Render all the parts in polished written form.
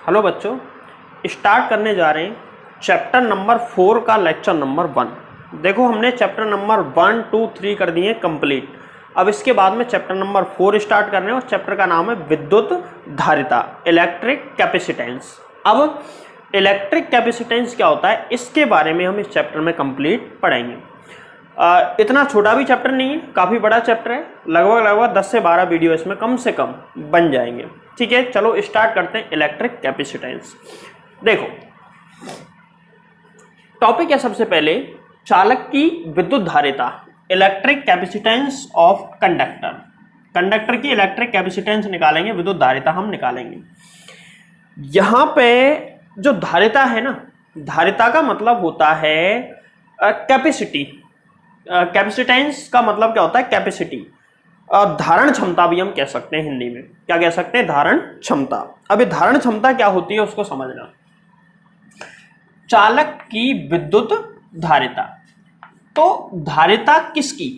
Hello बच्चों, start करने जा रहे हैं चैप्टर नंबर 4 का लेक्चर नंबर 1। देखो, हमने चैप्टर नंबर 1, 2, 3 कर दिए कंप्लीट। अब इसके बाद में चैप्टर नंबर 4 स्टार्ट कर रहे हैं और चैप्टर का नाम है विद्युत धारिता, इलेक्ट्रिक कैपेसिटेंस। अब इलेक्ट्रिक कैपेसिटेंस क्या होता है, इसके बारे में हम इस चैप्टर में कंप्लीट पढ़ेंगे। इतना छोटा भी चैप्टर नहीं है, काफ़ी बड़ा चैप्टर है। लगभग 10 से 12 वीडियो इसमें कम से कम बन जाएंगे। ठीक है, चलो स्टार्ट करते हैं इलेक्ट्रिक कैपेसिटेंस। देखो, टॉपिक है सबसे पहले चालक की विद्युत धारिता, electric capacitance of conductor. Conductor की इलेक्ट्रिक कैपेसिटेंस निकालेंगे, विद्युत धारिता हम निकालेंगे। यहां पे जो धारिता है ना, धारिता का मतलब होता है कैपेसिटी। कैपेसिटेंस का मतलब क्या होता है, कैपेसिटी। धारण क्षमता भी हम कह सकते हैं हिंदी में। क्या कह सकते हैं, धारण क्षमता। अब ये धारण क्षमता क्या होती है उसको समझना। चालक की विद्युत धारिता, तो धारिता किसकी,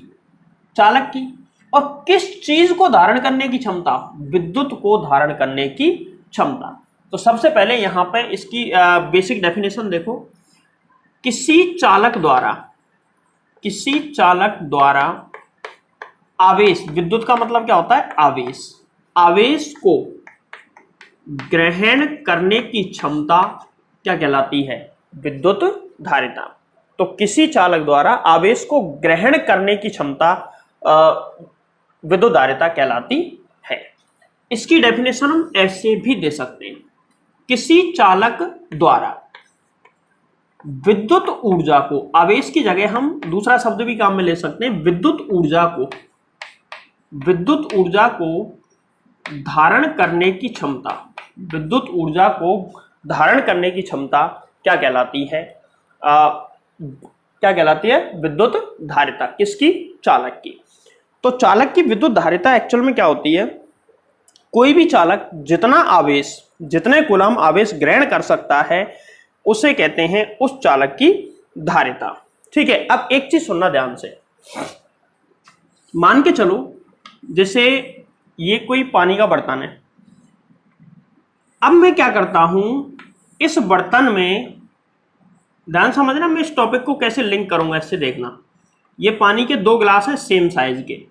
चालक की। और किस चीज को धारण करने की क्षमता, विद्युत को धारण करने की क्षमता। तो सबसे पहले यहां पे इसकी बेसिक डेफिनेशन देखो। किसी चालक द्वारा आवेश, विद्युत का मतलब क्या होता है, आवेश। आवेश को ग्रहण करने की क्षमता क्या कहलाती है, विद्युत धारिता। तो किसी चालक द्वारा आवेश को ग्रहण करने की क्षमता विद्युत धारिता कहलाती है। इसकी डेफिनेशन हम ऐसे भी दे सकते हैं, किसी चालक द्वारा विद्युत ऊर्जा को, आवेश की जगह हम दूसरा शब्द भी काम में ले सकते हैं, विद्युत ऊर्जा को धारण करने की क्षमता। विद्युत ऊर्जा को धारण करने की क्षमता क्या कहलाती है, क्या कहलाती है, विद्युत धारिता। किसकी, चालक की। तो चालक की विद्युत धारिता एक्चुअल में क्या होती है, कोई भी चालक जितना आवेश, जितने कूलम आवेश ग्रहण कर सकता है उसे कहते हैं उस चालक की धारिता। ठीक है, अब एक चीज सुनना ध्यान से। मान के चलो जैसे ये कोई पानी का बर्तन है। अब मैं क्या करता हूं, इस बर्तन में, ध्यान समझना, मैं इस टॉपिक को कैसे लिंक करूंगा इससे देखना। ये पानी के 2 गिलास हैं सेम साइज के।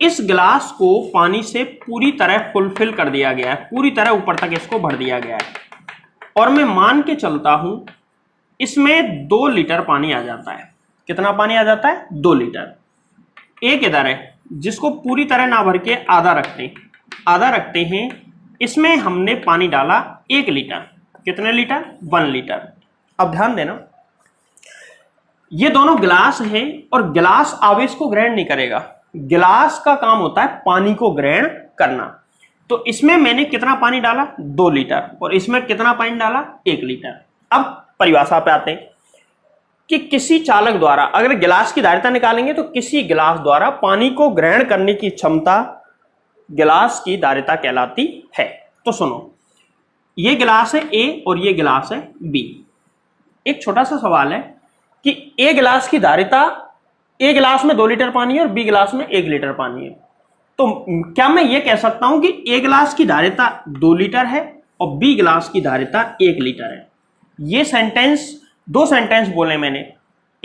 इस गिलास को पानी से पूरी तरह फुलफिल कर दिया गया है, पूरी तरह ऊपर तक इसको भर दिया गया है। और मैं मान के चलता हूं इसमें 2 लीटर पानी आ जाता है। कितना पानी आ जाता है, 2 लीटर। एक इधर है जिसको पूरी तरह ना भर के आधा रखते हैं। इसमें हमने पानी डाला 1 लीटर। कितने लीटर, 1 लीटर। अब ध्यान देना, ये दोनों गिलास हैं और गिलास आवेश को ग्रहण नहीं करेगा। गिलास का काम होता है पानी को ग्रहण करना। तो इसमें मैंने कितना पानी डाला, 2 लीटर, और इसमें कितना पानी डाला, 1 लीटर। अब परिभाषा पे आते हैं कि किसी चालक द्वारा, अगर गिलास की धारिता निकालेंगे तो किसी गिलास द्वारा पानी को ग्रहण करने की क्षमता गिलास की धारिता कहलाती है। तो सुनो, ये गिलास है ए और ये गिलास है बी। एक छोटा सा सवाल है कि ए गिलास की धारिता, ए गिलास में 2 लीटर पानी है और बी गिलास में 1 लीटर पानी है। तो क्या मैं ये कह सकता हूं कि ए गिलास की धारिता 2 लीटर है और बी गिलास की धारिता 1 लीटर है। ये सेंटेंस, 2 सेंटेंस बोले मैंने।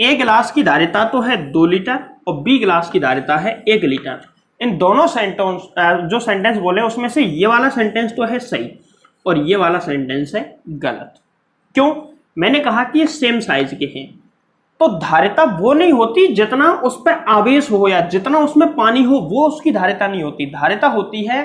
ए गिलास की धारिता तो है 2 लीटर और बी गिलास की धारिता है 1 लीटर। इन दोनों सेंटेंस, जो सेंटेंस बोले उसमें से ये वाला सेंटेंस तो है सही और ये वाला सेंटेंस है गलत। क्यों, मैंने कहा कि ये सेम साइज के हैं। तो धारिता वो नहीं होती जितना उस पर आवेश हो या जितना उसमें पानी हो, वो उसकी धारिता नहीं होती। धारिता होती है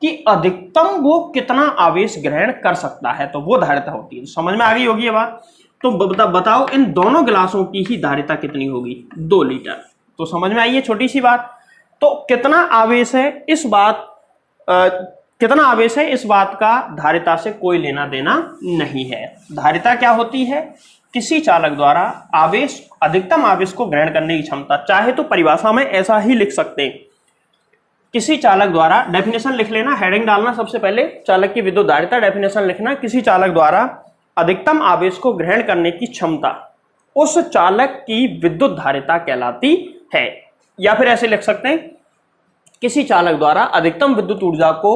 कि अधिकतम वो कितना आवेश ग्रहण कर सकता है, तो वो धारिता होती है। समझ में आ गई होगी ये बात। तो बताओ इन दोनों गिलासों की ही धारिता कितनी होगी, 2 लीटर। तो समझ में आई है छोटी सी बात। तो कितना आवेश है इस बात का धारिता से कोई लेना देना नहीं है। धारिता क्या होती है, किसी चालक द्वारा आवेश, अधिकतम आवेश को ग्रहण करने की क्षमता। चाहे तो परिभाषा में ऐसा ही लिख सकते हैं, किसी चालक द्वारा, डेफिनेशन लिख लेना, हेडिंग डालना सबसे पहले, चालक की विद्युत धारिता, डेफिनेशन लिखना, किसी चालक द्वारा अधिकतम आवेश को ग्रहण करने की क्षमता उस चालक की विद्युत धारिता कहलाती है। या फिर ऐसे लिख सकते हैं, किसी चालक द्वारा अधिकतम विद्युत ऊर्जा को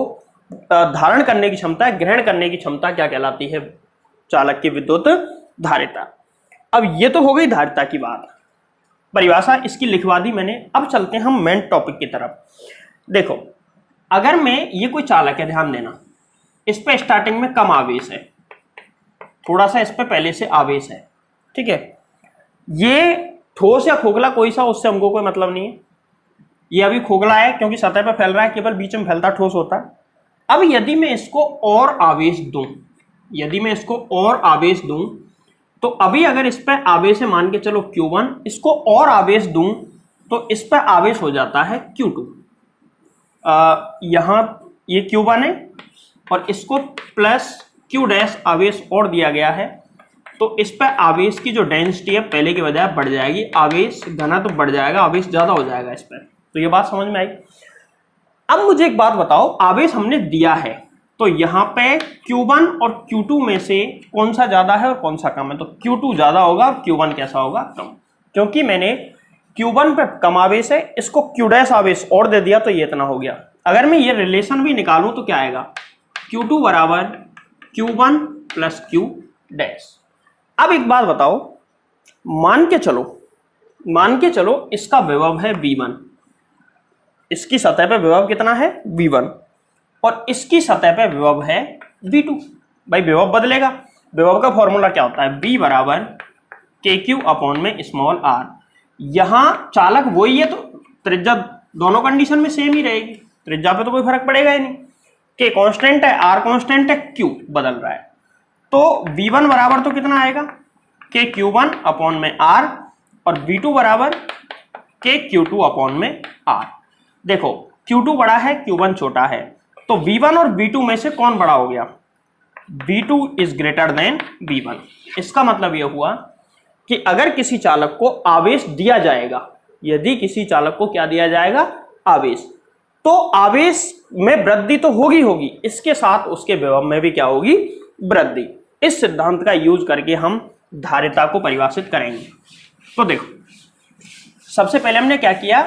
धारण करने की क्षमता, ग्रहण करने की क्षमता क्या कहलाती है? चालक की विद्युत धारिता। अब ये तो हो गई धारिता की बात, परिभाषा इसकी लिखवा दी मैंने। अब चलते हैं हम मेन टॉपिक की तरफ। देखो, अगर मैं, ये कोई चालक है, ध्यान देना, इस पे स्टार्टिंग में कम आवेश है, थोड़ा सा इस पे पहले से आवेश है, ठीक है। ये ठोस या खोखला कोई सा, उससे हमको कोई मतलब नहीं है। ये अभी खोखला है क्योंकि सतह पे फैल रहा है, केवल बीच में फैलता ठोस होता है। अब यदि मैं इसको और आवेश दूं, यदि मैं इसको और आवेश दूं, तो अभी अगर इस पर आवेश है मान के चलो Q1, इसको और आवेश दूं तो इस पर आवेश हो जाता है Q2। यहां ये Q1 है और इसको प्लस Q डैश आवेश और दिया गया है, तो इस पर आवेश की जो डेंसिटी है पहले के बजाय बढ़ जाएगी, आवेश घनत्व बढ़ जाएगा, आवेश ज्यादा हो जाएगा इस पर। तो ये बात समझ में आई। अब मुझे एक बात बताओ, आवेश हमने दिया है तो यहाँ पे Q1 और Q2 में से कौन सा ज्यादा है और कौन सा कम है? तो Q2 ज्यादा होगा और Q1 कैसा होगा? कम। क्योंकि मैंने Q1 पे कम आवेश है, इसको Q डैश आवेश और दे दिया तो ये इतना हो गया। अगर मैं ये रिलेशन भी निकालूं तो क्या आएगा? Q2 बराबर Q1 प्लस Q डैश। अब एक बात बताओ, मान के चलो इसका विभव है V1, इसकी सतह पे विभव कितना है? V1, और इसकी सतह पे विभव है V2। भाई विभव बदलेगा, विभव का फॉर्मूला क्या होता है? V बराबर KQ अपॉन में स्मॉल r। यहां चालक वही है तो त्रिज्या दोनों कंडीशन में सेम ही रहेगी, त्रिज्या पे तो कोई फर्क पड़ेगा ही नहीं। K कांस्टेंट है, R कांस्टेंट है, Q बदल रहा है, तो V1 बराबर तो कितना आएगा? KQ1 अपॉन में R, और V2 बराबर KQ2 अपॉन में R। देखो Q2 बड़ा है, Q1 छोटा है, तो V1 और V2 में से कौन बड़ा हो गया? V2 is greater than V1। इसका मतलब यह हुआ कि अगर किसी चालक को आवेश दिया जाएगा, यदि किसी चालक को क्या दिया जाएगा? आवेश, तो आवेश में वृद्धि तो होगी, इसके साथ उसके विभव में भी क्या होगी? वृद्धि। इस सिद्धांत का यूज करके हम धारिता को परिभाषित करेंगे। तो देखो, सबसे पहले हमने क्या किया?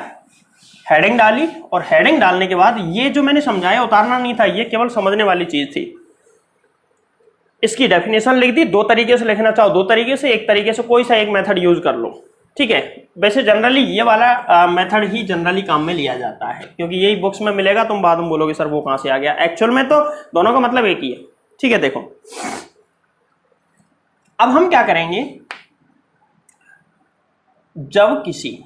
हेडिंग डाली, और हेडिंग डालने के बाद ये जो मैंने समझाया उतारना नहीं था, ये केवल समझने वाली चीज थी। इसकी डेफिनेशन लिख दी। दो तरीके से लिखना चाहो दो तरीके से, एक तरीके से कोई सा एक मेथड यूज कर लो, ठीक है। वैसे जनरली ये वाला मेथड ही जनरली काम में लिया जाता है, क्योंकि यही बुक्स में मिलेगा। तुम बाद में बोलोगे सर वो कहां से आ गया, एक्चुअल में तो दोनों का मतलब एक ही है, ठीक है। देखो अब हम क्या करेंगे, जब किसी,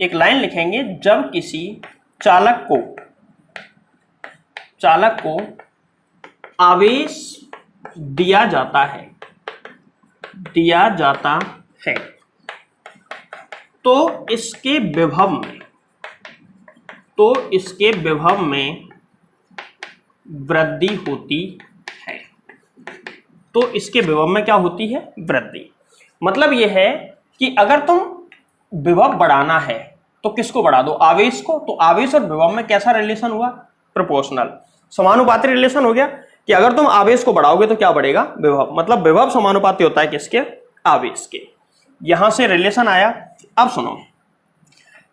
एक लाइन लिखेंगे, जब किसी चालक को आवेश दिया जाता है तो इसके विभव में वृद्धि होती है। तो इसके विभव में क्या होती है? वृद्धि। मतलब यह है कि अगर तुम विभव बढ़ाना है तो किसको बढ़ा दो? आवेश को। तो आवेश और विभव में कैसा रिलेशन हुआ? प्रोपोर्शनल, समानुपाती रिलेशन हो गया कि अगर तुम आवेश को बढ़ाओगे तो क्या बढ़ेगा? विभव। मतलब विभव समानुपाती होता है किसके? आवेश के। यहां से रिलेशन आया। अब सुनो,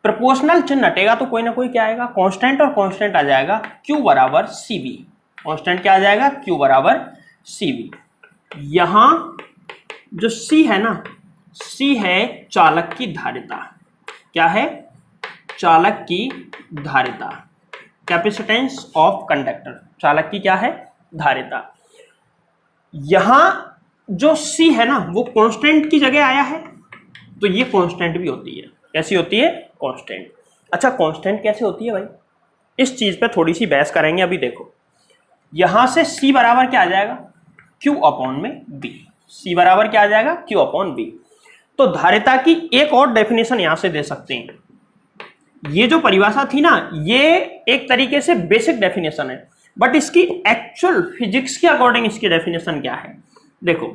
प्रोपोर्शनल चिन्ह हटेगा तो कोई ना कोई क्या आएगा? कांस्टेंट, और कांस्टेंट आ जाएगा Q बराबर CV। कांस्टेंट क्या आ जाएगा? Q बराबर CV। यहां जो C है ना, C है चालक की धारिता। क्या है? चालक की धारिता, कैपेसिटेंस ऑफ कंडक्टर। चालक की क्या है? धारिता। यहां जो C है ना वो कांस्टेंट की जगह आया है, तो ये कांस्टेंट भी होती है। कैसी होती है? कांस्टेंट। अच्छा, कांस्टेंट कैसे होती है भाई? इस चीज पे थोड़ी सी बहस करेंगे। अभी देखो, यहां से C बराबर क्या आ जाएगा? Q अपॉन में B। C बराबर क्या आ जाएगा? Q upon B। तो धारिता की एक और डेफिनेशन यहां से दे सकते हैं। ये जो परिभाषा थी ना, ये एक तरीके से बेसिक डेफिनेशन है, बट इसकी एक्चुअल फिजिक्स के अकॉर्डिंग इसकी डेफिनेशन क्या है? देखो,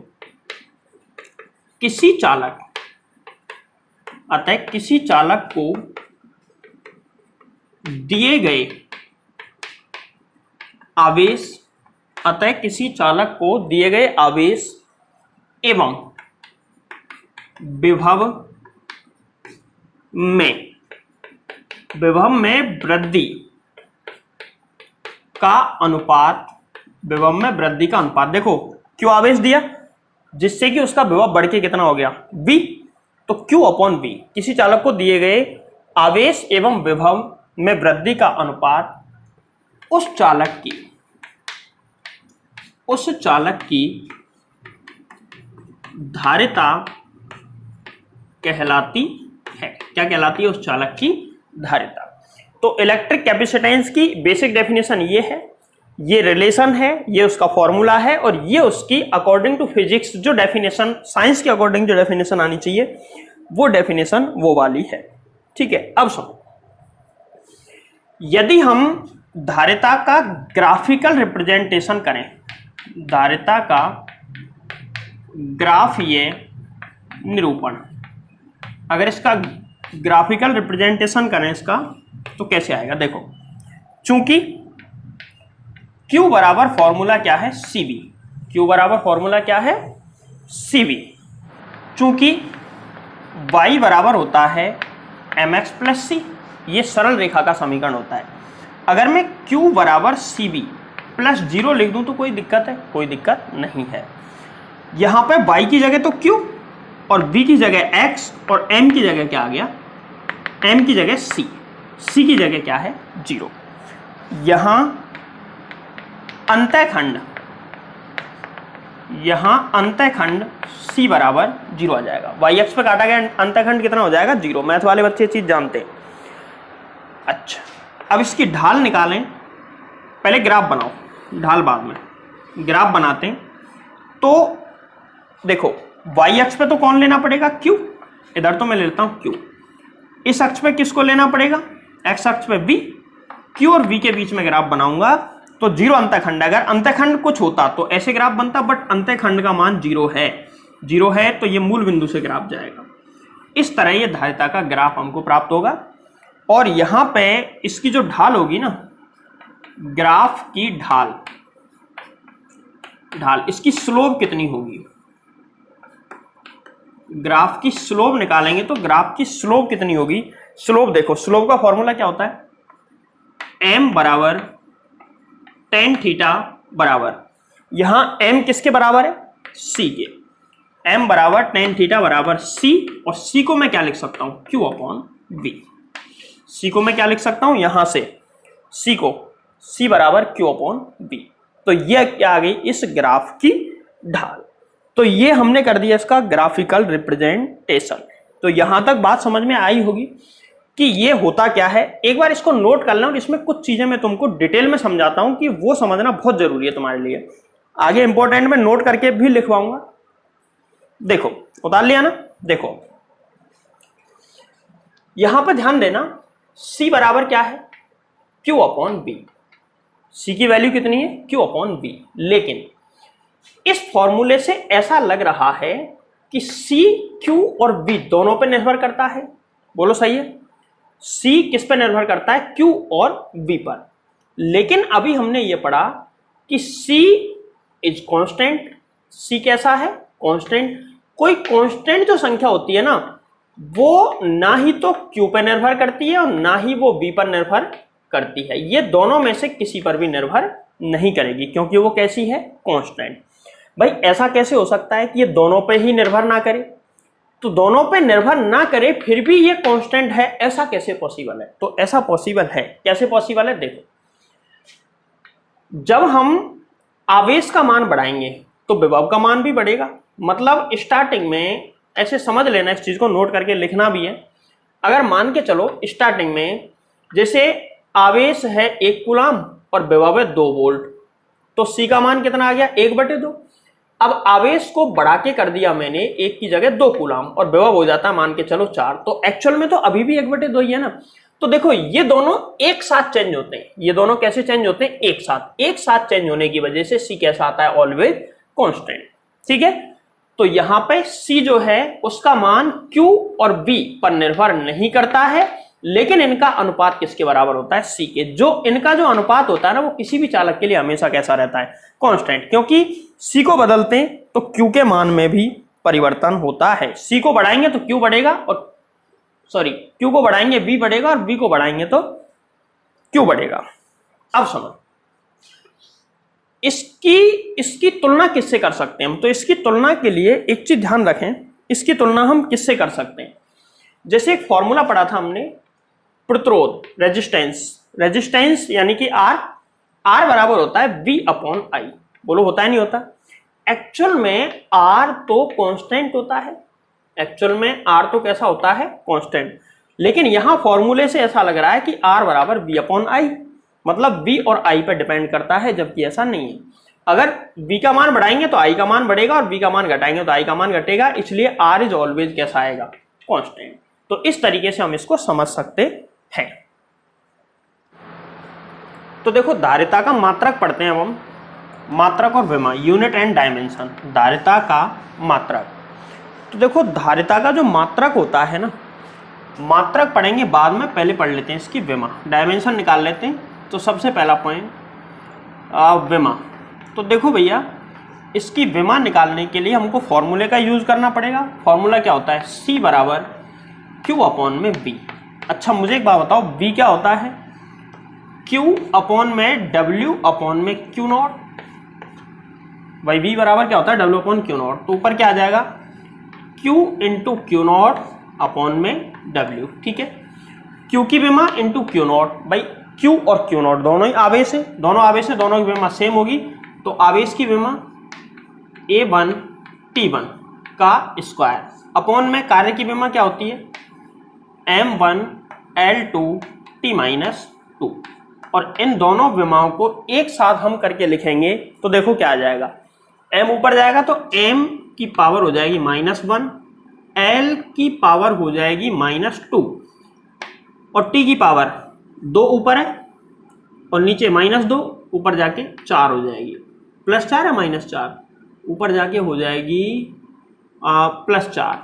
किसी चालक को दिए गए आवेश एवं विभव में वृद्धि का अनुपात, विभव में वृद्धि का अनुपात। देखो क्यू आवेश दिया जिससे कि उसका विभव बढ़ के कितना हो गया V, तो Q अपॉन V किसी चालक को दिए गए आवेश एवं विभव में वृद्धि का अनुपात उस चालक की धारिता कहलाती है। क्या कहलाती है? उस चालक की धारिता। तो इलेक्ट्रिक कैपेसिटेंस की बेसिक डेफिनेशन ये है, ये रिलेशन है, ये उसका फॉर्मूला है और ये उसकी अकॉर्डिंग टू फिजिक्स जो डेफिनेशन, साइंस के अकॉर्डिंग जो डेफिनेशन आनी चाहिए वो डेफिनेशन वो वाली है। ठीक है, अब सुनो, यदि हम धारिता का ग्राफिकल रिप्रेजेंटेशन करें, धारिता का ग्राफ ये निरूपण, अगर इसका ग्राफिकल रिप्रेजेंटेशन करें इसका तो कैसे आएगा? देखो, चूंकि Q बराबर फॉर्मूला क्या है? CV। Q बराबर फॉर्मूला क्या है? CV। चूंकि Y बराबर होता है mx प्लस C, ये सरल रेखा का समीकरण होता है। अगर मैं Q बराबर CV प्लस 0 लिख दूं तो कोई दिक्कत है? कोई दिक्कत नहीं है। यहां पे Y की जगह तो Q और V की जगह X और M की जगह क्या आ गया? M की जगह C, C की जगह क्या है? 0। यहां अंतःखंड C बराबर 0 आ जाएगा। Y अक्ष पे काटा गया अंतःखंड कितना हो जाएगा? 0। मैथ वाले बच्चे चीज जानते हैं। अच्छा, अब इसकी ढाल निकालें, पहले ग्राफ बनाओ, ढाल बाद में। ग्राफ बनाते हैं तो देखो, Y अक्ष पे तो कौन लेना पड़ेगा? Q। इधर तो मैं लेता हूं Q। इस अक्ष पे किसको लेना पड़ेगा? X अक्ष पे V। Q और V के बीच में ग्राफ बनाऊंगा तो 0 अंतःखंड। अगर अंतःखंड कुछ होता तो ऐसे ग्राफ बनता, बट अंतःखंड का मान 0 है। 0 है तो ये मूल बिंदु से ग्राफ जाएगा। इस तरह ये धारिता का ग्राफ हमको प्राप्त होगा। और यहां पे इसकी जो ढाल होगी ना, ग्राफ की ढाल, इसकी स्लोप कितनी होगी? ग्राफ की स्लोप निकालेंगे तो ग्राफ की स्लोप कितनी होगी? स्लोप देखो, स्लोप का फॉर्मूला क्या होता है? m बराबर tan थीटा बराबर, यहां m किसके बराबर है? c के। m बराबर tan थीटा बराबर c, और c को मैं क्या लिख सकता हूं? q upon v। c को मैं क्या लिख सकता हूं? यहां से c को, c बराबर q अपॉन v। तो ये क्या आ गई? इस ग्राफ की ढाल। तो ये हमने कर दिया इसका ग्राफिकल रिप्रेजेंटेशन। तो यहां तक बात समझ में आई होगी कि ये होता क्या है। एक बार इसको नोट कर लो और इसमें कुछ चीजें मैं तुमको डिटेल में समझाता हूं कि वो समझना बहुत जरूरी है तुम्हारे लिए। आगे इंपॉर्टेंट में नोट करके भी लिखवाऊंगा। देखो, उतार लिया ना? देखो यहां पर ध्यान देना, C बराबर क्या है? Q upon V। C की वैल्यू कितनी है? Q upon V। लेकिन इस फॉर्मूले से ऐसा लग रहा है कि C, Q और V दोनों पे निर्भर करता है। बोलो सही है? C किस पे निर्भर करता है? Q और V पर। लेकिन अभी हमने ये पढ़ा कि C इज कांस्टेंट। C कैसा है? कांस्टेंट। कोई कांस्टेंट जो संख्या होती है ना, वो ना ही तो Q पे निर्भर करती है और ना ही वो V पर निर्भर करती है। ये दोनों में से किसी पर भी निर्भर नहीं करेगी, क्योंकि वो कैसी है? कांस्टेंट। भाई ऐसा कैसे हो सकता है कि ये दोनों पे ही निर्भर ना करे? तो दोनों पे निर्भर ना करे फिर भी ये कांस्टेंट है, ऐसा कैसे पॉसिबल है? तो ऐसा पॉसिबल है। कैसे पॉसिबल है? देखो, जब हम आवेश का मान बढ़ाएंगे तो विभव का मान भी बढ़ेगा। मतलब स्टार्टिंग में ऐसे समझ लेना, इस चीज को नोट करके लिखना भी है। अगर मान के चलो स्टार्टिंग में जैसे आवेश है 1 कूलम और विभव है 2 वोल्ट, तो C का मान कितना आ गया? 1/2। अब आवेश को बढ़ा के कर दिया मैंने 1 की जगह 2 कूलम और विभव हो जाता मान के चलो 4, तो एक्चुअल में तो अभी भी 1/2 ही है ना। तो देखो ये दोनों एक साथ चेंज होते हैं। ये दोनों कैसे चेंज होते हैं? एक साथ चेंज होने की वजह से C कैसा आता है? Always constant. ठीक है, तो यहां पे C जो है उसका मान Q और V पर निर्भर नहीं करता है, लेकिन इनका अनुपात किसके बराबर होता है? C के। जो इनका जो अनुपात होता है ना, वो किसी भी चालक के लिए हमेशा कैसा रहता है? कांस्टेंट। क्योंकि C को बदलते हैं तो Q के मान में भी परिवर्तन होता है। C को बढ़ाएंगे तो Q बढ़ेगा, और सॉरी Q को बढ़ाएंगे V बढ़ेगा, और V को बढ़ाएंगे तो Q बढ़ेगा। अब समझ, इसकी इसकी तुलना किससे कर सकते हैं हम? तो इसकी तुलना के लिए एक चीज ध्यान रखें, इसकी तुलना हम किससे कर सकते हैं? जैसे एक फॉर्मूला पढ़ा था हमने, प्रतिरोध, रेजिस्टेंस, रेजिस्टेंस यानी कि आर बराबर होता है V अपॉन आई। बोलो होता है नहीं होता? एक्चुअल में आर तो कांस्टेंट होता है, एक्चुअल में आर तो कैसा होता है? कांस्टेंट। लेकिन यहां फॉर्मूले से ऐसा लग रहा है कि आर बराबर V अपॉन आई, मतलब V और I पर डिपेंड करता है, जबकि ऐसा नहीं है। अगर V का मान बढ़ाएंगे तो I का मान बढ़ेगा और V का मान घटाएंगे तो I का मान घटेगा, इसलिए R इज ऑलवेज कैसा आएगा? कांस्टेंट। तो इस तरीके से हम इसको समझ सकते हैं। तो देखो धारिता का मात्रक पढ़ते हैं अब हम, मात्रक और विमा, यूनिट एंड डायमेंशन, धारिता का मात्रक। तो देखो धारिता का जो मात्रक होता है ना, मात्रक पढ़ेंगे बाद में, पहले पढ़ लेते हैं इसकी विमा, डायमेंशन निकाल लेते हैं। तो सबसे पहला पॉइंट विमा। तो देखो भैया, इसकी विमा निकालने के लिए हमको फॉर्मूले का यूज करना पड़ेगा। फॉर्मूला क्या होता है? C बराबर Q अपॉन में V। अच्छा मुझे एक बात बताओ, V क्या होता है? Q अपॉन में W अपॉन में Q नॉट। भाई V बराबर क्या होता है? W upon Q not. तो ऊपर क्या आ जाएगा? Q into Q not upon में W। ठीक है, Q की विमा इंटू Q नॉट। भाई Q और Q नॉट दोनों ही आवेश है, दोनों आवेश है, दोनों की विमा सेम होगी। तो आवेश की विमा A1 T1 का स्क्वायर अपॉन में कार्य की विमा क्या होती है? M1 L2 T minus 2। और इन दोनों विमाओं को एक साथ हम करके लिखेंगे तो देखो क्या आ जाएगा? M ऊपर जाएगा तो M की पावर हो जाएगी -1, L की पावर हो जाएगी -2 और T की पावर 2 ऊपर है और नीचे -2, ऊपर जाके 4 हो जाएगी। +4 है -4, ऊपर जाके हो जाएगी +4,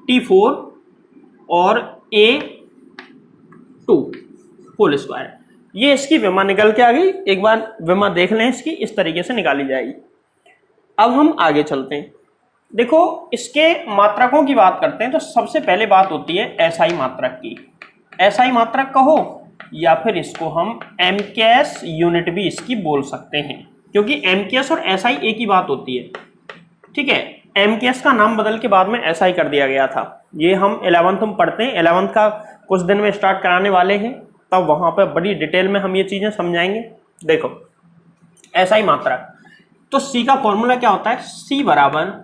T4 और A2 होल स्क्वायर। ये इसकी विमा निकल के आ गई। एक बार विमा देख लें इसकी, इस तरीके से निकाली जाएगी। अब हम आगे चलते हैं। देखो इसके मात्रकों की बात करते हैं तो सबसे पहले बात होती है एसआई मात्रक की। एसआई मात्रक कहो या फिर इसको हम एमकेएस यूनिट भी इसकी बोल सकते हैं, क्योंकि एमकेएस और एसआई एक ही बात होती है। ठीक है, एमकेएस का नाम बदल के बाद में एसआई कर दिया गया था। ये हम 11th में पढ़ते हैं, 11th का कुछ दिन में स्टार्ट कराने वाले हैं, तब वहां पर बड़ी डिटेल में हम ये चीजें समझाएंगे। देखो एसआई मात्रक, तो सी का फॉर्मूला क्या होता है? सी बराबर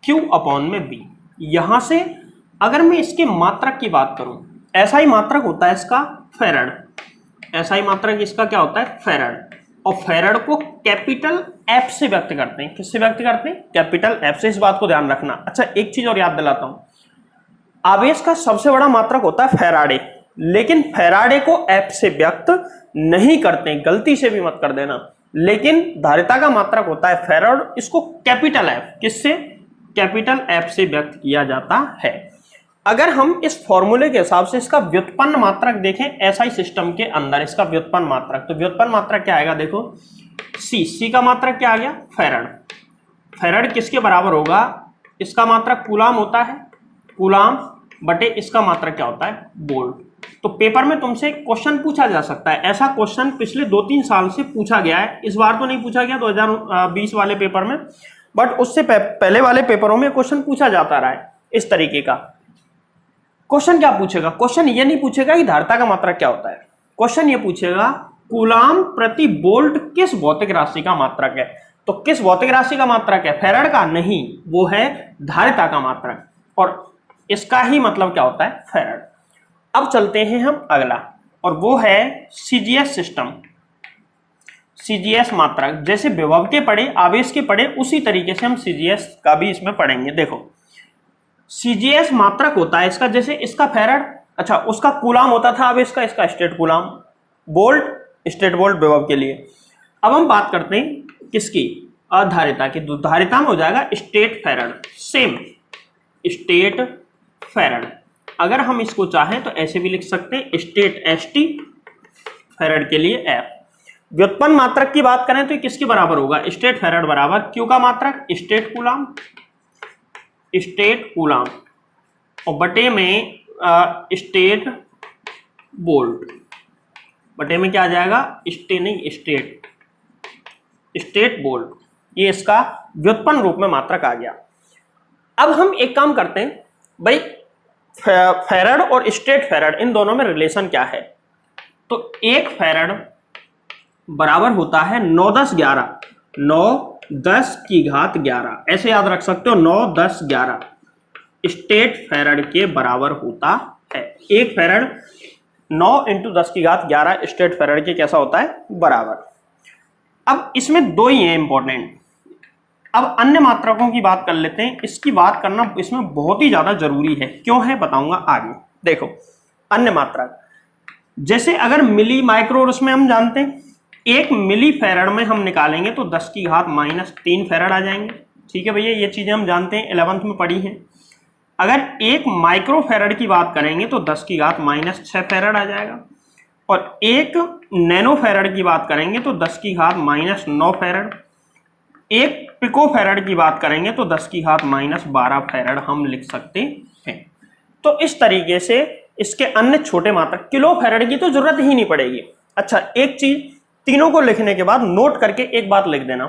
Q अपॉन में V। यहां से अगर मैं इसके मात्रक की बात करूं, एसआई मात्रक होता है इसका फैराड। एसआई मात्रक इसका क्या होता है? फैराड। और फैराड को कैपिटल F से व्यक्त करते हैं। किससे व्यक्त करते हैं? कैपिटल F से। इस बात को ध्यान रखना। अच्छा एक चीज और याद दिलाता हूं, आवेश का सबसे बड़ा मात्रक होता है फैराडे, लेकिन फैराडे को F से व्यक्त नहीं करते, गलती से भी मत कर देना। लेकिन धारिता का मात्रक होता है फैराड, इसको कैपिटल F, किससे? कैपिटल F से व्यक्त किया जाता है। अगर हम इस फॉर्मूले के हिसाब से इसका व्युत्पन्न मात्रक देखें एसआई सिस्टम के अंदर, इसका व्युत्पन्न मात्रक, तो व्युत्पन्न मात्रक क्या आएगा? देखो सी का मात्रक क्या आ गया? फैराड। फैराड किसके बराबर होगा? इसका मात्रक कूलाम होता है, कूलाम बटे इसका मात्रक क्या होता है? वोल्ट। तो पेपर में तुमसे क्वेश्चन पूछा जा सकता है, ऐसा क्वेश्चन पिछले 2-3 साल से पूछा गया है। इस बार तो नहीं पूछा गया 2020 वाले पेपर में, बट उससे पहले वाले पेपरों में क्वेश्चन पूछा जाता रहा है। इस तरीके का क्वेश्चन क्या पूछेगा? क्वेश्चन ये नहीं पूछेगा कि धारिता का मात्रक क्या होता है, क्वेश्चन ये पूछेगा कूलाम प्रति वोल्ट किस भौतिक राशि का मात्रक है। तो किस भौतिक राशि का मात्रक है? फैराड का नहीं, वो है धारिता का मात्रक, और इसका ही मतलब क्या होता है? फैराड। अब चलते हैं हम अगला, और वो है सीजीएस सिस्टम। सीजीएस मात्रक जैसे विभव के पढ़े, आवेश के पढ़े, उसी तरीके से हम सीजीएस का भी इसमें पढ़ेंगे। देखो सीजीएस मात्रक होता है इसका, जैसे इसका फैराड, अच्छा उसका कूलाम होता था आवेश का, इसका state coulomb, volt state volt विभव के लिए। अब हम बात करते हैं किसकी? अधारिता की। धारिता में हो जाएगा state farad, same state farad. अगर हम इसको चाहें तो ऐसे भी लिख सकते हैं, स्टेट एसटी, फैराड के लिए एफ। व्युत्पन्न मात्रक की बात करें तो किसके बराबर होगा? स्टेट फैराड बराबर क्यू का मात्रक स्टेट कूलाम, स्टेट कूलाम, और बटे में स्टेट वोल्ट। बटे में क्या आ जाएगा? स्टेट, स्टेट वोल्ट, ये इसका व्युत्पन्न रूप में मात्रक आ गया। अब हम एक काम करते हैं भाई, फैराड और स्टेट फैराड इन दोनों में रिलेशन क्या है। तो 1 फैराड बराबर होता है 9 10 11, 9 10 की घात 11, ऐसे याद रख सकते हो, 9 10 11 स्टेट फैराड के बराबर होता है। 1 फैराड 9 × 10 की घात 11 स्टेट फैराड के कैसा होता है, बराबर। अब इसमें दो ही हैं इंपॉर्टेंट। अब अन्य मात्रकों की बात कर लेते हैं, इसकी बात करना इसमें बहुत ही ज्यादा जरूरी है, क्यों है बताऊंगा आगे। देखो अन्य मात्रक जैसे अगर मिली माइक्रो, उसमें हम जानते हैं 1 मिली फैराड में हम निकालेंगे तो 10 की घात -3 फैराड आ जाएंगे। ठीक है भैया, ये चीजें हम जानते हैं, 11th में पढ़ी हैं। अगर 1 माइक्रो फैराड की बात करेंगे तो 10 की घात -6 फैराड आ जाएगा, और 1 नैनो फैराड की बात करेंगे तो 10 की घात -9 फैराड, 1 पिको फैराड की बात करेंगे तो 10 की घात -12 फैराड हम लिख सकते हैं। तो इस तरीके से इसके अन्य छोटे मात्रक, किलो फैराड की तो जरूरत ही नहीं पड़ेगी। अच्छा, एक चीज, तीनों को लिखने के बाद नोट करके एक बात लिख देना।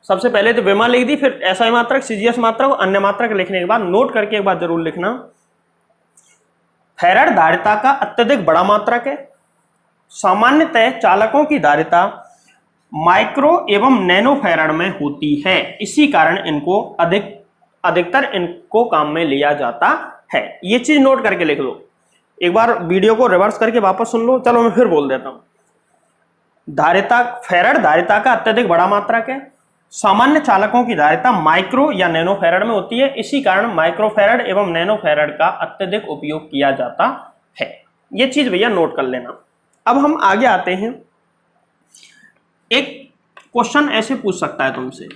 सबसे पहले तो विमा लिख दी, फिर एसआई मात्रक, सीजीएस मात्रक, अन्य मात्रक लिखने के बाद नोट करके एक बात जरूर लिखना, फैराड धारिता का अत्यधिक बड़ा मात्रक है। सामान्यतः चालकों की धारिता माइक्रो एवं नैनो फैराड में होती है, इसी कारण इनको अधिकतर इनको काम में लिया जाता है। ये चीज नोट करके लिख लो, एक बार वीडियो को रिवर्स करके वापस सुन लो। चलो मैं फिर बोल देता हूं, फैराड धारिता का अत्यधिक बड़ा मात्रक है। सामान्य चालकों की धारिता माइक्रो या नैनो फैराड में होती है, इसी कारण माइक्रो फैराड एवं नैनो फैराड का अत्यधिक उपयोग किया जाता है। ये चीज भैया नोट कर लेना। अब हम आगे आते हैं, एक क्वेश्चन ऐसे पूछ सकता है तुमसे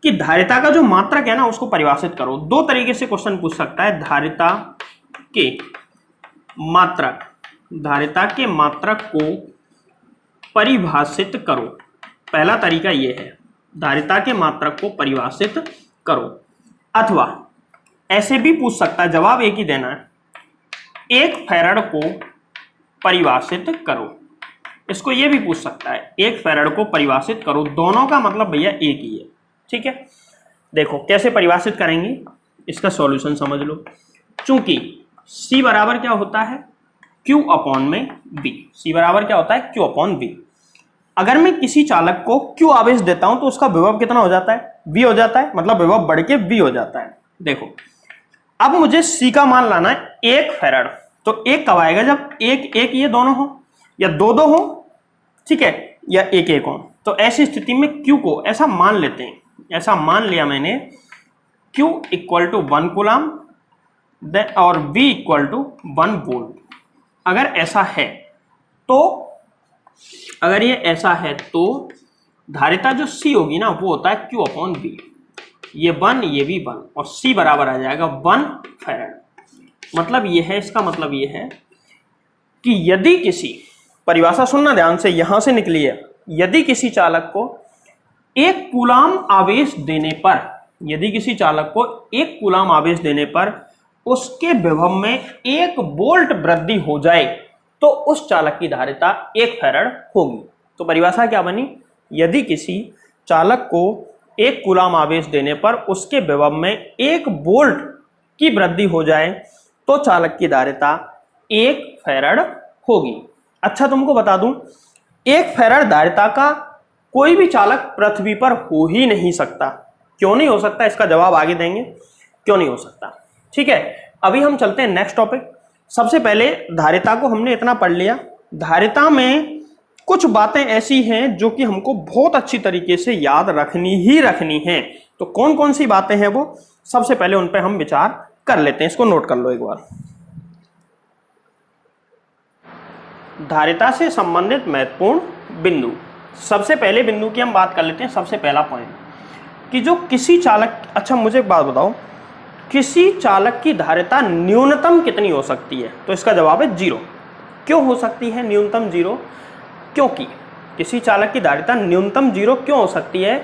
कि धारिता का जो मात्रक है ना उसको परिभाषित करो। दो तरीके से क्वेश्चन पूछ सकता है, धारिता के मात्रक को परिभाषित करो। पहला तरीका यह है, धारिता के मात्रक को परिभाषित करो। अथवा ऐसे भी पूछ सकता है, जवाब एक ही देना है, 1 फैराड को परिभाषित करो। इसको यह भी पूछ सकता है, 1 फैराड को परिभाषित करो। दोनों का मतलब भैया एक ही है। ठीक है, देखो कैसे परिभाषित करेंगे, इसका सॉल्यूशन समझ लो। चूंकि C बराबर क्या होता है, Q/V। C बराबर क्या होता है, Q/V। अगर मैं किसी चालक को Q आवेश देता हूं तो उसका विभव कितना हो जाता है, V हो जाता है, मतलब विभव बढ़ के V हो जाता है। देखो अब मुझे C का मान लाना है 1 फैराड, तो 1 कब आएगा, जब 1 1 ये दोनों हो या 2 2 हो, ठीक है, या 1 1 हो। तो ऐसी स्थिति में Q को ऐसा मान लेते हैं, ऐसा मान लिया मैंने, Q = 1 कूलम और V = 1 वोल्ट। अगर ऐसा है तो, अगर ये ऐसा है तो धारिता जो C होगी ना वो होता है Q/V। ये 1, ये भी 1, और C बराबर आ जाएगा 1 फैराड। मतलब ये है, इसका मतलब ये है कि यदि किसी, परिभाषा सुनना ध्यान से, यहां से निकली है, यदि किसी चालक को 1 कूलम आवेश देने पर, यदि किसी चालक को 1 कूलम आवेश देने पर उसके विभव में 1 वोल्ट वृद्धि हो जाए तो उस चालक की धारिता 1 फैराड होगी। तो परिभाषा क्या बनी, यदि किसी चालक को 1 कूलम आवेश देने पर उसके विभव में 1 वोल्ट की वृद्धि हो जाए तो चालक की धारिता 1 फैराड होगी। अच्छा तुमको बता दूं, 1 फैराड धारिता का कोई भी चालक पृथ्वी पर हो ही नहीं सकता। क्यों नहीं हो सकता, इसका जवाब आगे देंगे, क्यों नहीं हो सकता। ठीक है, अभी हम चलते हैं नेक्स्ट टॉपिक। सबसे पहले धारिता को हमने इतना पढ़ लिया। धारिता में कुछ बातें ऐसी हैं जो कि हमको बहुत अच्छी तरीके से याद रखनी है। तो कौन कौन सी बातें हैं वो, सबसे पहले उन पे हम विचार कर लेते हैं। इसको नोट कर लो एक बार। धारिता से संबंधित महत्वपूर्ण बिंदु। सबसे पहले बिंदु की हम बात कर लेते हैं। सबसे पहला पॉइंट कि जो किसी चालक, अच्छा मुझे एक बात बताओ, किसी चालक की धारिता न्यूनतम कितनी हो सकती है? तो इसका जवाब है 0। क्यों हो सकती है न्यूनतम 0? क्योंकि किसी चालक की धारिता न्यूनतम 0 क्यों हो सकती है?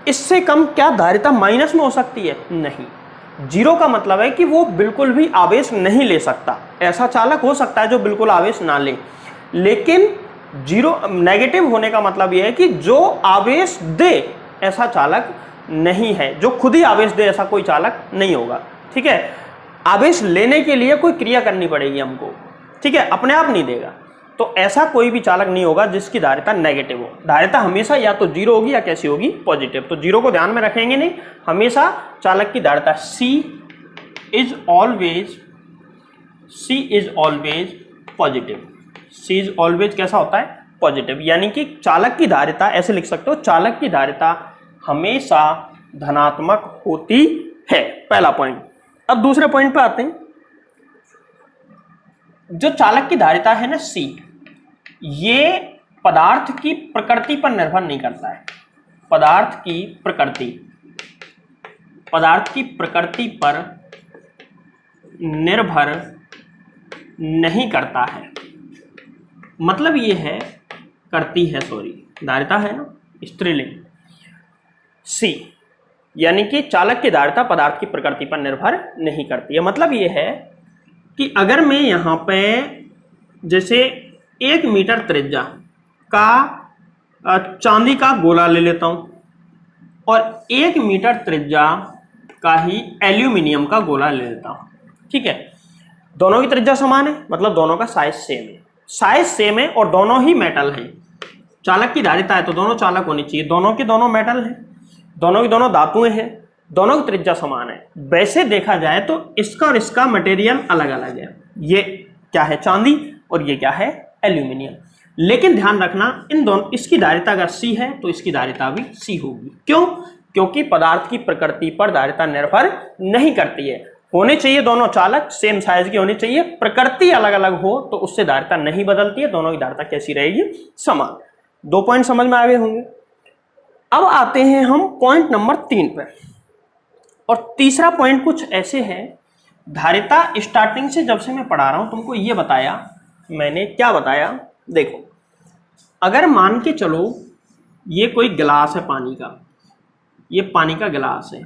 इससे कम क्या धारिता माइनस में हो सकती है? नहीं। 0 का मतलब है कि वो बिल्कुल भी आवेश नहीं ले सकता। ऐसा चालक हो सकता है जो बिल्कुल आवेश ना ले, लेकिन जीरो नेगेटिव होने का मतलब यह है कि जो आवेश दे ऐसा चालक नहीं है, जो खुद ही आवेश दे ऐसा कोई चालक नहीं होगा। ठीक है, आवेश लेने के लिए कोई क्रिया करनी पड़ेगी हमको, ठीक है, अपने आप नहीं देगा। तो ऐसा कोई भी चालक नहीं होगा जिसकी धारिता नेगेटिव हो। धारिता हमेशा या तो जीरो होगी या कैसी होगी, पॉजिटिव। तो जीरो को ध्यान में रखेंगे नहीं, हमेशा चालक की धारिता C is always positive. C is always कैसा होता है, पॉजिटिव। यानी कि चालक की धारिता ऐसे लिख सकते हो, चालक की धारिता हमेशा धनात्मक होती है, पहला पॉइंट। अब दूसरे पॉइंट पे आते हैं। जो चालक की धारिता है ना C, ये पदार्थ की प्रकृति पर निर्भर नहीं करता है। पदार्थ की प्रकृति पर निर्भर नहीं करता है। मतलब ये है, करती है, सॉरी, धारिता है ना स्त्रीलिंग C, यानी कि चालक की धारिता पदार्थ की प्रकृति पर निर्भर नहीं करती है। मतलब ये है कि अगर मैं यहाँ पे जैसे 1 मीटर त्रिज्या का चांदी का गोला ले लेता हूँ और 1 मीटर त्रिज्या का ही एल्यूमिनियम का गोला ले लेता हूँ, ठीक है, दोनों की त्रिज्या समान है, मतलब दोनों का साइज सेम है और दोनों ही मेटल हैं। चालक की धारिता है तो दोनों चालक होनी चाहिए, दोनों के दोनों मेटल हैं, दोनों की दोनों धातुएं हैं, दोनों की त्रिज्या समान है। वैसे देखा जाए तो इसका और इसका मटेरियल अलग अलग है, ये क्या है चांदी और ये क्या है एल्यूमिनियम। लेकिन ध्यान रखना इन दोनों, इसकी धारिता अगर C है तो इसकी धारिता भी C होगी। क्यों? क्योंकि पदार्थ की प्रकृति पर धारिता निर्भर नहीं करती है। होने चाहिए दोनों चालक सेम साइज की होनी चाहिए, प्रकृति अलग अलग हो तो उससे धारिता नहीं बदलती है, दोनों की धारिता कैसी रहेगी, समान। 2 पॉइंट समझ में आ गए होंगे। अब आते हैं हम पॉइंट नंबर 3 पे, और तीसरा पॉइंट कुछ ऐसे है। धारिता स्टार्टिंग से जब से मैं पढ़ा रहा हूं तुमको ये बताया, मैंने क्या बताया, देखो अगर मान के चलो ये कोई गिलास है पानी का, ये पानी का गिलास है,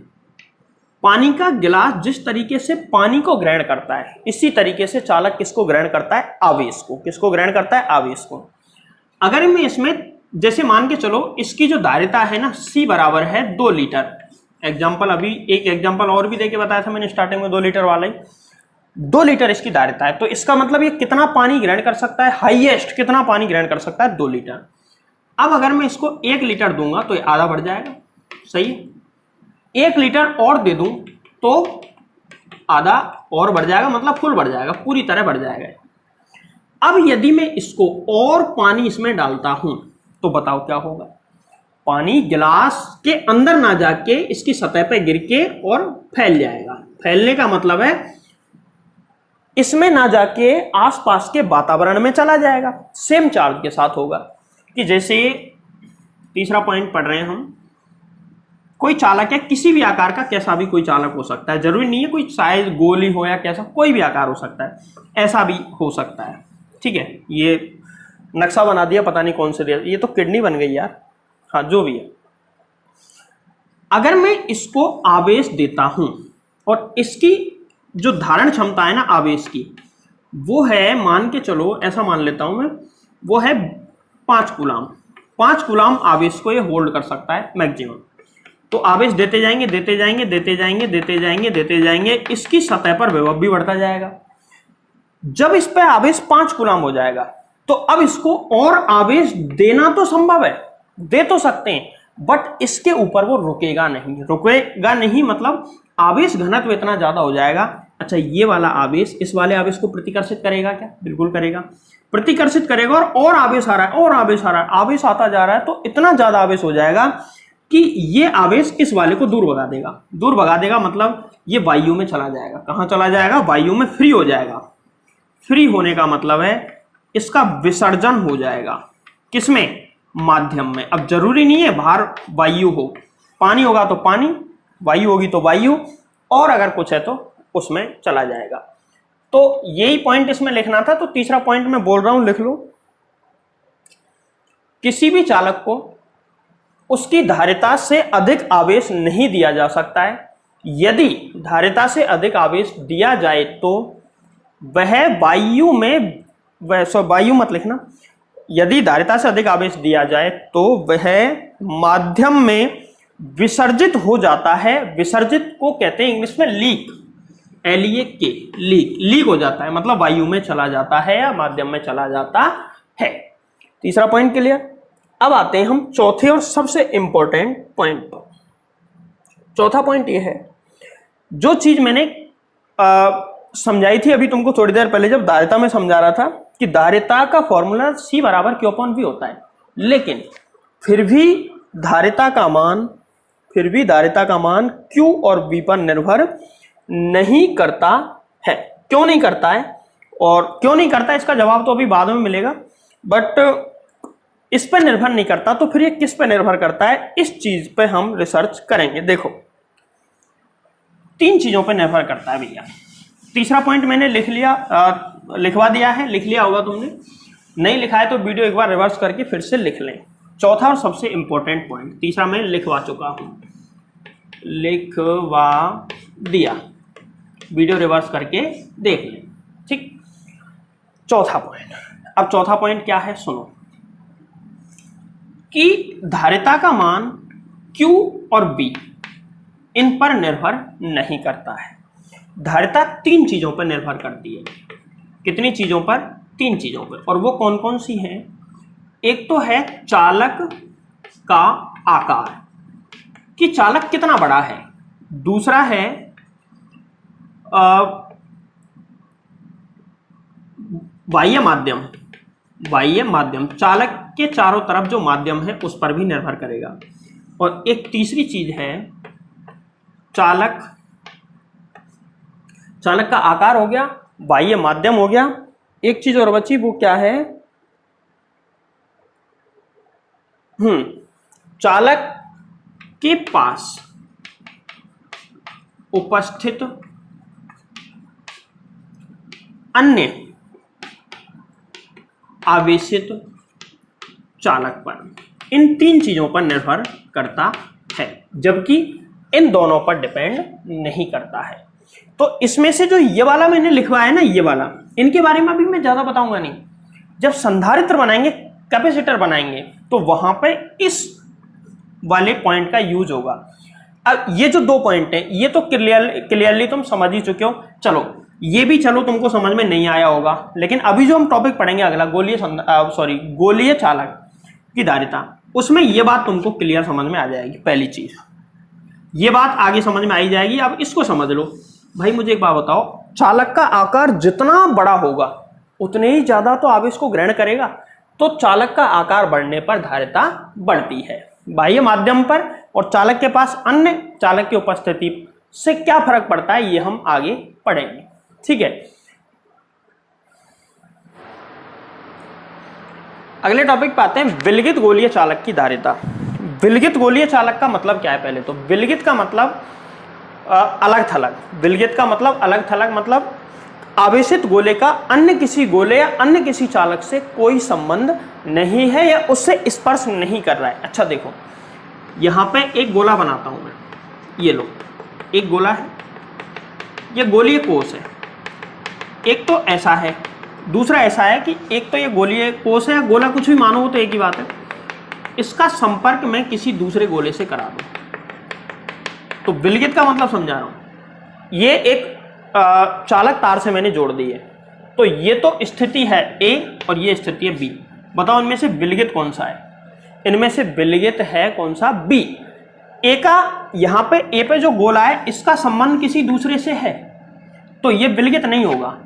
पानी का गिलास जिस तरीके से पानी को ग्रहण करता है इसी तरीके से चालक किसको ग्रहण करता है, आवेश को। किसको ग्रहण करता है, आवेश को। अगर मैं इसमें जैसे मान के चलो इसकी जो धारिता है ना C बराबर है 2 लीटर। एग्जाम्पल अभी एक एग्जाम्पल और भी देके बताया था मैंने स्टार्टिंग में 2 लीटर वाला ही, 2 लीटर इसकी धारिता है, तो इसका मतलब ये कितना पानी ग्रहण कर सकता है, हाईएस्ट कितना पानी ग्रहण कर सकता है, 2 लीटर। अब अगर मैं इसको 1 लीटर दूंगा तो ये आधा बढ़ जाएगा, सही है। 1 लीटर और दे दूं तो आधा और बढ़ जाएगा, मतलब फुल बढ़ जाएगा, पूरी तरह बढ़ जाएगा। अब यदि मैं इसको और पानी इसमें डालता हूं तो बताओ क्या होगा, पानी गिलास के अंदर ना जाके इसकी सतह पे गिर के और फैल जाएगा। फैलने का मतलब है इसमें ना जाके आसपास के वातावरण में चला जाएगा, सेम चार्ज के साथ होगा। कि जैसे तीसरा पॉइंट पढ़ रहे हैं हम, कोई चालक है किसी भी आकार का, कैसा भी कोई चालक हो सकता है, जरूरी नहीं है कोई साइज गोली हो या कैसा, कोई भी आकार हो सकता है, ऐसा भी हो सकता है, ठीक है। ये नक्शा बना दिया, पता नहीं कौन से दिया, ये तो किडनी बन गई यार, हाँ जो भी है। अगर मैं इसको आवेश देता हूं और इसकी जो धारण क्षमता है ना आवेश की, वो है, मान के चलो ऐसा मान लेता हूं मैं, वो है 5 कूलाम। 5 कूलाम आवेश को ये होल्ड कर सकता है मैक्सिमम। तो आवेश देते जाएंगे देते जाएंगे देते जाएंगे देते जाएंगे देते जाएंगे, इसकी सतह पर विभव भी बढ़ता जाएगा। जब इस पर आवेश 5 कूलाम हो जाएगा तो अब इसको और आवेश देना तो संभव है, दे तो सकते हैं, बट इसके ऊपर वो रुकेगा नहीं, मतलब आवेश घनत्व इतना ज्यादा हो जाएगा। अच्छा, ये वाला आवेश इस वाले आवेश को प्रतिकर्षित करेगा क्या, बिल्कुल करेगा, प्रतिकर्षित करेगा, और आवेश आ रहा है और आवेश आ रहा है, आवेश आता जा रहा है, तो इतना ज्यादा आवेश हो जाएगा कि ये आवेश इस वाले को दूर भगा देगा। दूर भगा देगा मतलब ये वायु में चला जाएगा। कहां चला जाएगा, वायु में फ्री हो जाएगा। फ्री होने का मतलब है इसका विसर्जन हो जाएगा, किसमें, माध्यम में। अब जरूरी नहीं है बाहर वायु हो, पानी होगा तो पानी, वायु होगी तो वायु, और अगर कुछ है तो उसमें चला जाएगा। तो यही पॉइंट इसमें लिखना था। तो तीसरा पॉइंट मैं बोल रहा हूं, लिख लो। किसी भी चालक को उसकी धारिता से अधिक आवेश नहीं दिया जा सकता है। यदि धारिता से अधिक आवेश दिया जाए तो वह वायु में, वायु मत लिखना, यदि धारिता से अधिक आवेश दिया जाए तो वह माध्यम में विसर्जित हो जाता है। विसर्जित को कहते हैं इंग्लिश में लीक, LEAK, लीक हो जाता है, मतलब वायु में चला जाता है या माध्यम में चला जाता है। तीसरा पॉइंट क्लियर। अब आते हैं हम चौथे और सबसे इंपॉर्टेंट पॉइंट पर। चौथा पॉइंट ये है, जो चीज मैंने समझाई थी अभी तुमको थोड़ी देर पहले जब धारिता में समझा रहा था कि धारिता का फॉर्मूला C बराबर Q/V होता है, लेकिन फिर भी धारिता का मान Q और V पर निर्भर नहीं करता है। क्यों नहीं करता है, और क्यों नहीं करता है इसका जवाब तो अभी बाद में मिलेगा, बट इस पर निर्भर नहीं करता। तो फिर ये किस पर निर्भर करता है, इस चीज पे हम रिसर्च करेंगे। देखो 3 चीजों पर निर्भर करता है भैया। तीसरा पॉइंट मैंने लिख लिया होगा तुमने, नहीं लिखा है तो वीडियो एक बार रिवर्स करके फिर से लिख लें। चौथा और सबसे इंपॉर्टेंट पॉइंट, तीसरा मैं लिखवा चुका हूं, लिखवा दिया, वीडियो रिवर्स करके देख लें, ठीक। चौथा पॉइंट, अब चौथा पॉइंट क्या है सुनो, कि धारिता का मान Q और V इन पर निर्भर नहीं करता है। धारिता 3 चीजों पर निर्भर करती है। कितनी चीजों पर? 3 चीजों पर। और वो कौन कौन सी हैं? एक तो है चालक का आकार, कि चालक कितना बड़ा है। दूसरा है बाह्य माध्यम, चालक के चारों तरफ जो माध्यम है उस पर भी निर्भर करेगा। और एक तीसरी चीज है चालक का आकार हो गया, बाह्य माध्यम हो गया, एक चीज और बची, वो क्या है? चालक के पास उपस्थित अन्य आवेशित चालक पर। इन 3 चीजों पर निर्भर करता है, जबकि इन दोनों पर डिपेंड नहीं करता है। तो इसमें से जो ये वाला मैंने लिखवाया है ना, ये वाला, इनके बारे में अभी मैं ज्यादा बताऊंगा नहीं। जब संधारित्र बनाएंगे, कैपेसिटर बनाएंगे, तो वहां पे इस वाले पॉइंट का यूज होगा। अब ये जो 2 पॉइंट हैं, ये तो क्लियरली तुम समझ ही चुके हो। चलो ये भी चलो तुमको समझ में नहीं आया होगा, लेकिन अभी जो हम टॉपिक पढ़ेंगे अगला, गोलीय चालक की धारिता, उसमें ये बात तुमको क्लियर समझ में आ जाएगी। पहली चीज ये बात आगे समझ में आई जाएगी। अब इसको समझ लो भाई। मुझे एक बात बताओ, चालक का आकार जितना बड़ा होगा उतने ही ज्यादा तो आवेश को ग्रहण करेगा। तो चालक का आकार बढ़ने पर धारिता बढ़ती है। बाह्य माध्यम पर और चालक के पास अन्य चालक की उपस्थिति से क्या फर्क पड़ता है, ये हम आगे पढ़ेंगे, ठीक है। अगले टॉपिक पे आते हैं, विलगित गोलीय चालक की धारिता। विलगित गोलीय चालक का मतलब क्या है? पहले तो विलगित का मतलब अलग थलग। विलगित का मतलब अलग थलग, मतलब आवेशित गोले का अन्य किसी गोले या अन्य किसी चालक से कोई संबंध नहीं है या उससे स्पर्श नहीं कर रहा है। अच्छा देखो, यहां पे एक गोला बनाता हूं मैं, ये लो एक गोला है, ये गोलीय कोष है। एक तो ऐसा है, दूसरा ऐसा है कि एक तो ये गोलीय कोष है, गोला कुछ भी मानो, तो एक ही बात है। इसका संपर्क मैं किसी दूसरे गोले से करा दूं तो विलगित का मतलब समझा रहा हूं। ये एक चालक तार से मैंने जोड़ दी है, तो ये तो स्थिति है A और ये स्थिति है B। बताओ इनमें से विलगित कौन सा है? इनमें से विलगित है कौन सा? B। A का यहां पे A पे जो गोला है इसका संबंध किसी दूसरे से है, तो ये विलगित नहीं होगा।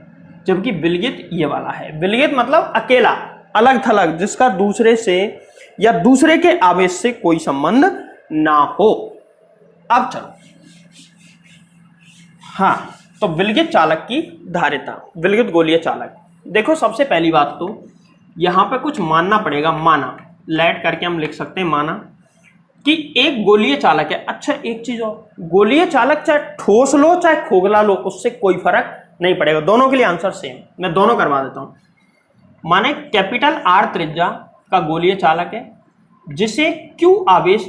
जबकि विलगित ये वाला है। विलगित मतलब अकेला, अलग थलग, जिसका दूसरे से या दूसरे के आवेश से कोई संबंध ना हो। अब चलो, हाँ, तो विलगित चालक की धारिता, विलगित गोलीय चालक। देखो सबसे पहली बात तो यहां पे कुछ मानना पड़ेगा। माना, लेट करके हम लिख सकते हैं, माना कि एक गोलीय चालक है। अच्छा एक चीज और, गोलीय चालक चाहे ठोस लो चाहे खोखला लो, उससे कोई फर्क नहीं पड़ेगा, दोनों के लिए आंसर सेम। मैं दोनों करवा देता हूं। माने कैपिटल R त्रिज्या का गोलीय चालक है, जिसे Q आवेश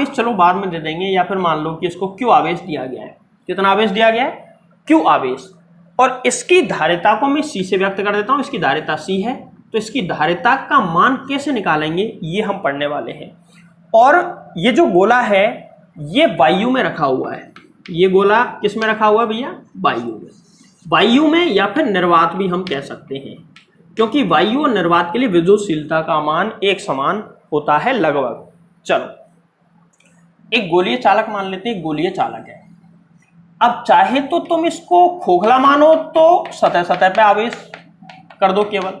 चलो बाद में दे देंगे, या फिर मान लो कि इसको Q आवेश दिया गया है। कितना आवेश दिया गया है? Q आवेश। और इसकी धारिता को मैं C से व्यक्त कर देता हूं। इसकी धारिता C है तो इसकी धारिता का मान कैसे निकालेंगे ये हम पढ़ने वाले हैं। और ये जो गोला है ये वायु में रखा हुआ है। ये गोला किस में रखा हुआ है भैया? वायु में। वायु में या फिर निर्वात भी हम कह सकते हैं, क्योंकि वायु और निर्वात के लिए विद्युतशीलता का मान एक समान होता है लगभग। चलो एक गोलीय चालक मान लेते हैं, गोलीय चालक है। अब चाहे तो तुम इसको खोखला मानो तो सतह सतह पे आवेश कर दो केवल,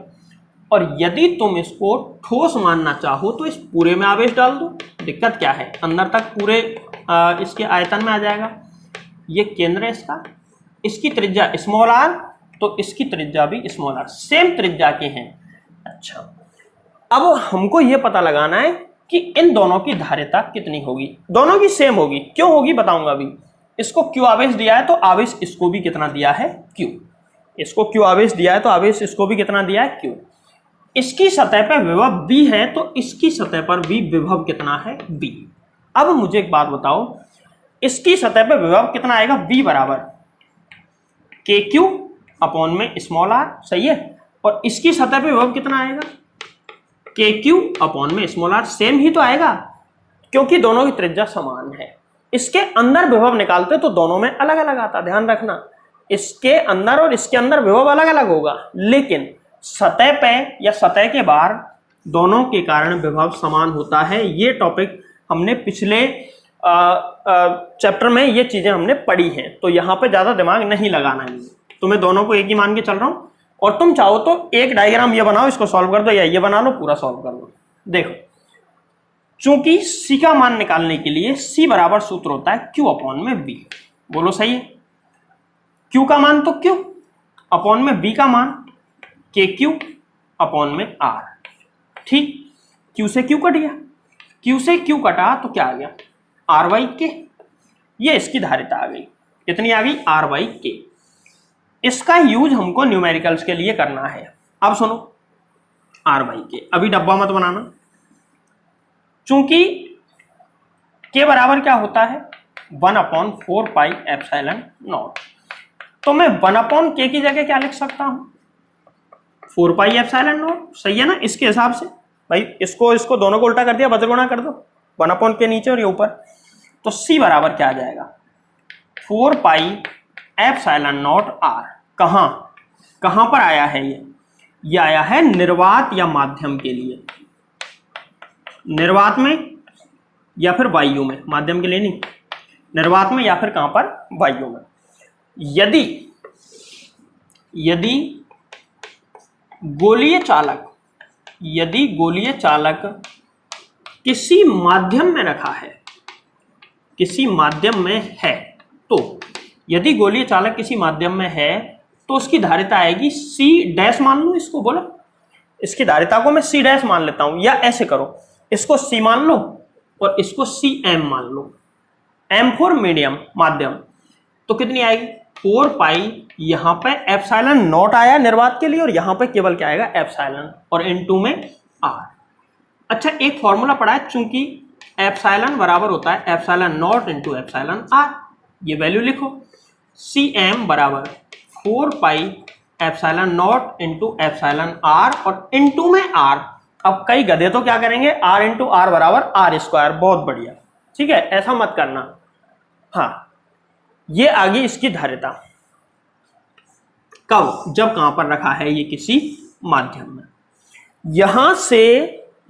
और यदि तुम इसको ठोस मानना चाहो तो इस पूरे में आवेश डाल दो। दिक्कत क्या है? अंदर तक पूरे इसके आयतन में आ जाएगा। ये केंद्र है इसका, इसकी त्रिज्या स्मॉल आर, तो इसकी त्रिज्या भी स्मॉल आर, सेम त्रिज्या के हैं। अच्छा, अब हमको ये पता लगाना है कि इन दोनों की धारिता कितनी होगी। दोनों की सेम होगी। क्यों होगी बताऊंगा अभी। इसको क्यू आवेश दिया है तो आवेश इसको भी कितना दिया है? क्यू। इसको क्यू आवेश दिया है तो आवेश इसको भी कितना दिया है? क्यू। इसकी सतह पर विभव बी है तो इसकी सतह पर भी विभव कितना है? बी। अब मुझे एक बात बताओ, इसकी सतह पर विभव कितना आएगा? बी बराबर के क्यू अपॉन में स्मॉल आर, सही है। और इसकी सतह पर विभव कितना आएगा? के क्यू अपॉन में स्मॉल आर। सेम ही तो आएगा क्योंकि दोनों की त्रिज्या समान है। इसके अंदर विभव निकालते तो दोनों में अलग अलग आता, ध्यान रखना। इसके अंदर और इसके अंदर विभव अलग अलग होगा, लेकिन सतह पे या सतह के बाहर दोनों के कारण विभव समान होता है। ये टॉपिक हमने पिछले चैप्टर में ये चीजें हमने पढ़ी हैं, तो यहाँ पे ज्यादा दिमाग नहीं लगाना है। तुम्हें दोनों को एक ही मान के चल रहा हूँ, और तुम चाहो तो एक डायग्राम ये बनाओ, इसको सॉल्व कर दो, या ये बना लो, पूरा सॉल्व कर लो। देखो, चूंकि सी का मान निकालने के लिए सी बराबर सूत्र होता है क्यू अपॉन में बी। बोलो सही है? क्यू का मान तो क्यू अपॉन में बी का मान के क्यू अपॉन में आर। ठीक, क्यू से क्यू कट गया, क्यू से क्यू कटा तो क्या आ गया? आर बाई के। ये इसकी धारिता आ गई। कितनी आ गई? आर बाई के। इसका यूज हमको न्यूमेरिकल्स के लिए करना है। अब सुनो, आर बाई के, अभी डब्बा मत बनाना। चूंकि के बराबर क्या होता है? 1/4 पाई एप्सिलॉन नॉट, तो मैं 1/k की जगह क्या लिख सकता हूं? 4 पाई एप्सिलॉन नॉट। सही है ना? इसके हिसाब से भाई इसको दोनों को उल्टा कर दिया, बजगुणा कर दो, 1/k नीचे और ये ऊपर, तो सी बराबर क्या आ जाएगा? 4 पाई एप्सिलॉन नॉट आर। कहां पर आया है ये आया है निर्वात या माध्यम के लिए। निर्वात में या फिर वायु में, माध्यम के लिए नहीं, निर्वात में या फिर कहां पर? वायु में। यदि गोलीय चालक किसी माध्यम में रखा है, किसी माध्यम में है, तो यदि गोलीय चालक किसी माध्यम में है तो उसकी धारिता आएगी सी डैश। मान लो इसको, बोलो इसकी धारिता को मैं सी डैश मान लेता हूं, या ऐसे करो, इसको सी मान लो और इसको सी एम मान लो। एम फॉर मीडियम, माध्यम, तो कितनी आएगी? 4 पाई, यहां पे एप्सिलॉन नॉट आया निर्वात के लिए, और यहां पे केवल क्या आएगा? एप्सिलॉन, और इनटू में आर। अच्छा, एक फॉर्मूला पढ़ा है, चूंकि एप्सिलॉन बराबर होता है epsilon naught into epsilon R. ये वैल्यू लिखो, सी एम बराबर 4 pi epsilon naught into epsilon R, और इंटू में आर। अब कई गधे तो क्या करेंगे? आर इंटू आर बराबर आर स्क्वायर। बहुत बढ़िया, ठीक है, ऐसा मत करना। हाँ, ये आगे इसकी धारिता। कब? जब कहां पर रखा है? ये किसी माध्यम में। यहां से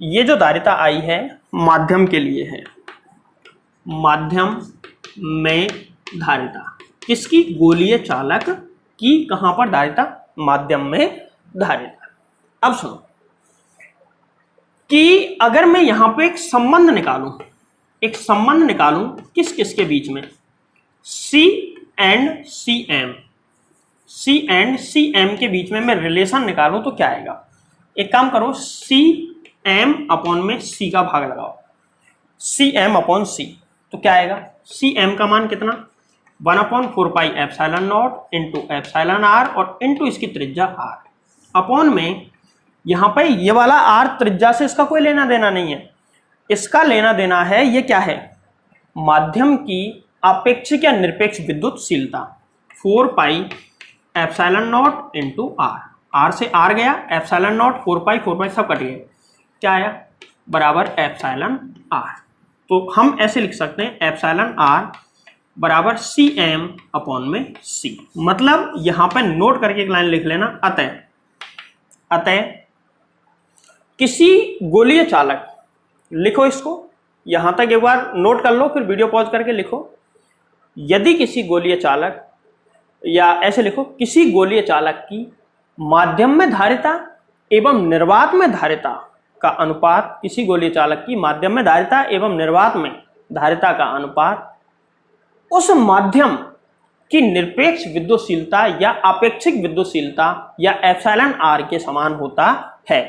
ये जो धारिता आई है माध्यम के लिए है। माध्यम में धारिता किसकी? गोलीय चालक की। कहां पर धारिता? माध्यम में धारिता। अब सुनो कि अगर मैं यहां पे एक संबंध निकालूं, किस किस के बीच में? सी एंड सी एम के बीच में मैं रिलेशन निकालूं तो क्या आएगा? एक काम करो, सी एम अपॉन में सी का भाग लगाओ, सी एम अपॉन सी, तो क्या आएगा? सी एम का मान कितना? 1/4 pi epsilon naught into epsilon R, और इंटू इसकी त्रिज्या आर, अपॉन में यहां पे ये वाला आर त्रिज्या से इसका कोई लेना देना नहीं है। इसका लेना देना है ये क्या है? माध्यम की आपेक्षिक या निरपेक्ष विद्युतशीलता, 4 pi epsilon naught into R. R से आर गया, एप्सिलॉन नॉट 4 पाई सब कट गए, क्या आया बराबर एप्सिलॉन आर। तो हम ऐसे लिख सकते हैं एप्सिलॉन आर बराबर सी एम अपॉन में सी। मतलब यहां पर नोट करके एक लाइन लिख लेना, अतः किसी गोलीय चालक, लिखो इसको यहां तक एक बार नोट कर लो, फिर वीडियो पॉज करके लिखो। यदि किसी गोलीय चालक, या ऐसे लिखो, किसी गोलीय चालक की माध्यम में धारिता एवं निर्वात में धारिता का अनुपात, किसी गोलीय चालक की माध्यम में धारिता एवं निर्वात में धारिता का अनुपात उस माध्यम की निरपेक्ष विद्युतशीलता या आपेक्षिक विद्युतशीलता या एप्सिलॉन आर के समान होता है।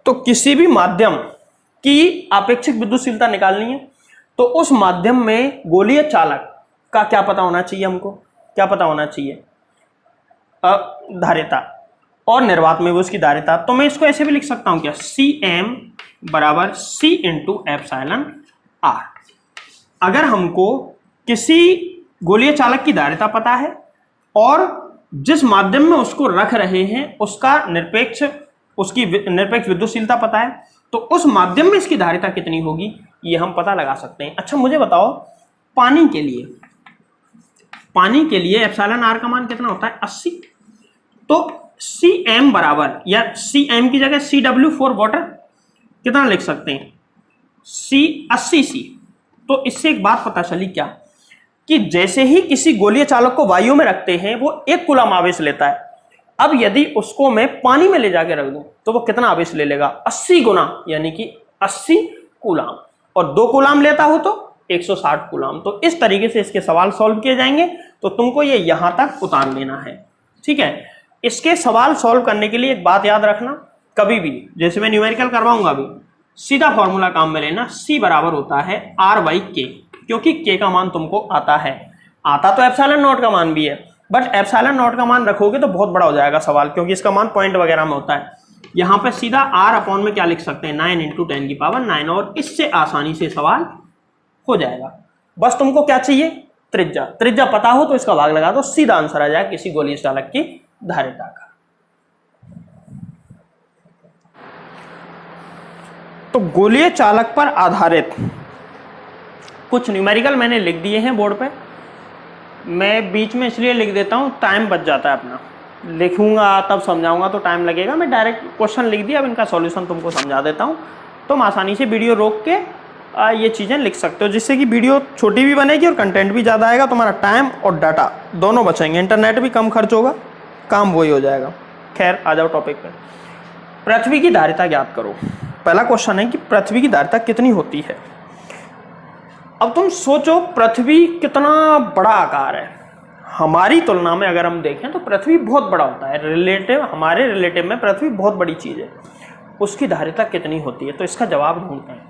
तो किसी भी माध्यम की आपेक्षिक विद्युतशीलता निकालनी है तो उस माध्यम में गोलीय चालक का क्या पता होना चाहिए, हमको क्या पता होना चाहिए, धारिता, और निर्वात में भी उसकी धारिता। तो मैं इसको ऐसे भी लिख सकता हूं क्या, सी एम बराबर सी इंटू एप्सिलॉन आर। अगर हमको किसी गोलीय चालक की धारिता पता है और जिस माध्यम में उसको रख रहे हैं उसका उसकी निरपेक्ष विद्युतशीलता पता है, तो उस माध्यम में इसकी धारिता कितनी होगी ये हम पता लगा सकते हैं। अच्छा मुझे बताओ, पानी के लिए एप्सिलॉन आर का मान कितना होता है, 80। तो सी एम बराबर, या सी एम की जगह सी डब्ल्यू फॉर वाटर कितना लिख सकते हैं, सी 80 सी। तो इससे एक बात पता चली क्या, कि जैसे ही किसी गोलीय चालक को वायु में रखते हैं वो 1 कूलम आवेश लेता है। अब यदि उसको मैं पानी में ले जाके रख दूं तो वो कितना आवेश ले लेगा, 80 गुना, यानी कि 80 कूलम, और 2 कूलम लेता हो तो 160 कूलम। तो इस तरीके से इसके सवाल सॉल्व किए जाएंगे। तो तुमको ये यहां तक उतार लेना है, ठीक है। इसके सवाल सॉल्व करने के लिए एक बात याद रखना, कभी भी जैसे मैं न्यूमेरिकल करवाऊंगा अभी, सीधा फॉर्मूला काम में लेना, C बराबर होता है R/K, क्योंकि K का मान तुमको आता तो एप्सिलॉन नॉट का मान भी है, बट एप्सिलॉन नॉट का मान रखोगे तो बहुत बड़ा हो जाएगा सवाल, क्योंकि इसका मान पॉइंट वगैरह में होता है। यहाँ पे सीधा R अपॉन में क्या लिख सकते हैं, 9 × 10⁹, और इससे आसानी से सवाल हो जाएगा। बस तुमको क्या चाहिए, त्रिज्या पता हो तो इसका भाग लगा दो, सीधा आंसर आ जाएगा किसी गोलीय चालक की धारिता का। तो गोलीय चालक पर आधारित कुछ न्यूमेरिकल मैंने लिख दिए हैं बोर्ड पे, मैं बीच में इसलिए लिख देता हूं, टाइम बच जाता है अपना, लिखूंगा तब समझाऊंगा तो टाइम लगेगा। मैं डायरेक्ट क्वेश्चन लिख दिया, अब इनका सॉल्यूशन तुमको समझा देता हूं, तुम आसानी से वीडियो रोक के ये चीज़ें लिख सकते हो, जिससे कि वीडियो छोटी भी बनेगी और कंटेंट भी ज़्यादा आएगा, तुम्हारा टाइम और डाटा दोनों बचेंगे, इंटरनेट भी कम खर्च होगा, काम वही हो जाएगा। खैर आ जाओ टॉपिक पर। पृथ्वी की धारिता ज्ञात करो। पहला क्वेश्चन है कि पृथ्वी की धारिता कितनी होती है। अब तुम सोचो, पृथ्वी कितना बड़ा आकार है, हमारी तुलना में अगर हम देखें तो पृथ्वी बहुत बड़ा होता है, हमारे रिलेटिव में पृथ्वी बहुत बड़ी चीज़ है, उसकी धारिता कितनी होती है। तो इसका जवाब ढूंढते हैं।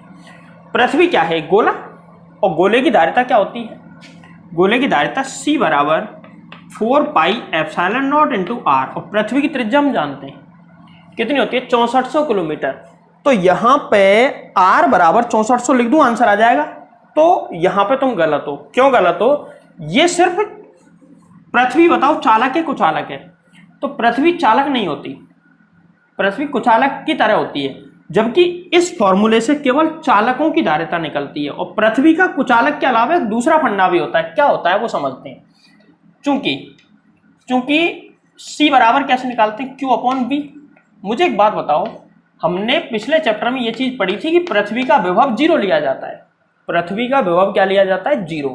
पृथ्वी क्या है, गोला, और गोले की धारिता क्या होती है, गोले की धारिता C बराबर 4 pi epsilon naught into R, और पृथ्वी की त्रिज्या हम जानते हैं कितनी होती है, 6400 किलोमीटर। तो यहाँ पे R बराबर 6400 लिख दूं, आंसर आ जाएगा। तो यहाँ पे तुम गलत हो। क्यों गलत हो, ये सिर्फ पृथ्वी बताओ चालक है कुचालक है, तो पृथ्वी चालक नहीं होती, पृथ्वी कुचालक की तरह होती है, जबकि इस फॉर्मूले से केवल चालकों की धारिता निकलती है। और पृथ्वी का कुचालक के अलावा एक दूसरा फंडा भी होता है, क्या होता है वो समझते हैं। चूंकि C बराबर कैसे निकालते हैं, Q अपॉन V। मुझे एक बात बताओ, हमने पिछले चैप्टर में ये चीज पढ़ी थी कि पृथ्वी का विभव 0 लिया जाता है, पृथ्वी का विभव क्या लिया जाता है, 0।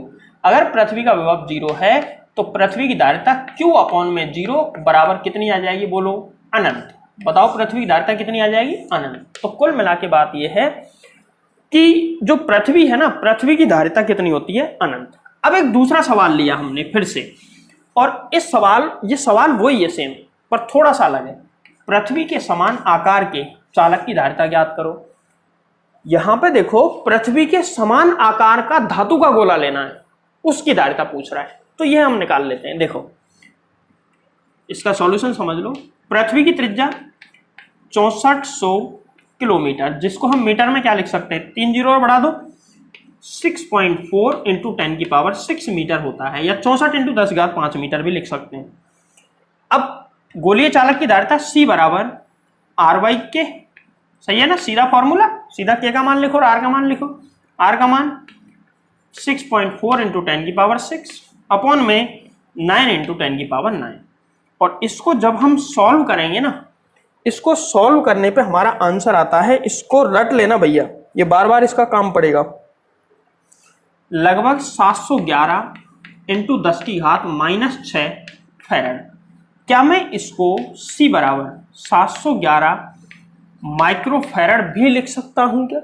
अगर पृथ्वी का विभव 0 है तो पृथ्वी की धारिता Q अपॉन में 0 बराबर कितनी आ जाएगी, बोलो, अनंत। बताओ पृथ्वी की धारिता कितनी आ जाएगी, अनंत। तो कुल मिला के बात यह है कि जो पृथ्वी है ना, पृथ्वी की धारिता कितनी होती है, अनंत। अब एक दूसरा सवाल लिया हमने फिर से, और ये सवाल वही है सेम, पर थोड़ा सा अलग है। पृथ्वी के समान आकार के चालक की धारिता ज्ञात करो। यहां पे देखो, पृथ्वी के समान आकार का धातु का गोला लेना है, उसकी धारिता पूछ रहा है, तो यह हम निकाल लेते हैं। देखो इसका सॉल्यूशन समझ लो। पृथ्वी की त्रिज्या 6400 किलोमीटर, जिसको हम मीटर में क्या लिख सकते हैं, 3 जीरो बढ़ा दो, 6.4 × 10⁶ मीटर होता है, या 64 × 10⁵ मीटर भी लिख सकते हैं। अब गोलीय चालक की धारिता C बराबर R/K, सही है ना, सीधा फॉर्मूला, सीधा K का मान लिखो और R का मान लिखो। R का मान 6.4 इंटू 10⁶ अपॉन में 9 इंटू 10⁹ और इसको जब हम सॉल्व करेंगे ना, इसको सॉल्व करने पे हमारा आंसर आता है, इसको रट लेना भैया, ये बार बार इसका काम पड़ेगा, लगभग 711 इंटू 10⁻⁻6 फैराड। क्या मैं इसको C बराबर 711 माइक्रोफैराड भी लिख सकता हूं क्या?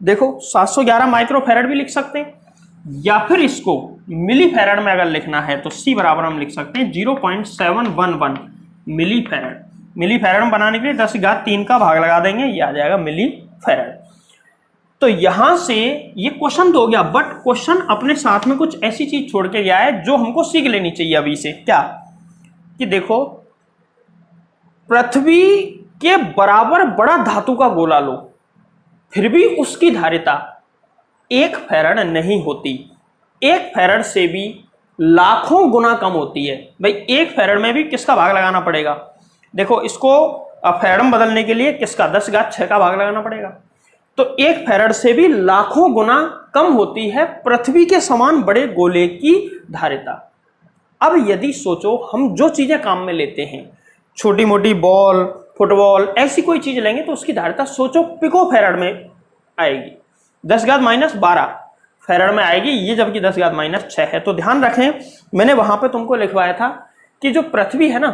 देखो 711 माइक्रोफैराड भी लिख सकते हैं, या फिर इसको मिली फैराड में अगर लिखना है तो C बराबर हम लिख सकते हैं 0.711 मिली फैराड। मिली फैराड बनाने के लिए 10⁻³ का भाग लगा देंगे, ये आ जाएगा मिली फैराड। तो यहां से ये क्वेश्चन तो हो गया, बट क्वेश्चन अपने साथ में कुछ ऐसी चीज छोड़ के गया है जो हमको सीख लेनी चाहिए अभी से। क्या कि देखो, पृथ्वी के बराबर बड़ा धातु का गोला लो, फिर भी उसकी धारिता 1 फैराड नहीं होती, 1 फैराड से भी लाखों गुना कम होती है। भाई 1 फैराड में भी किसका भाग लगाना पड़ेगा? देखो इसको फैराड में बदलने के लिए किसका 10⁻6 का भाग लगाना पड़ेगा, तो 1 फैराड से भी लाखों गुना कम होती है पृथ्वी के समान बड़े गोले की धारिता। अब यदि सोचो, हम जो चीजें काम में लेते हैं, छोटी मोटी बॉल, फुटबॉल, ऐसी कोई चीज लेंगे तो उसकी धारिता सोचो पिको फैराड में आएगी, 10⁻12 फैराड में आएगी, ये जबकि 10⁻6 है। तो ध्यान रखें, मैंने वहां पे तुमको लिखवाया था कि जो पृथ्वी है ना,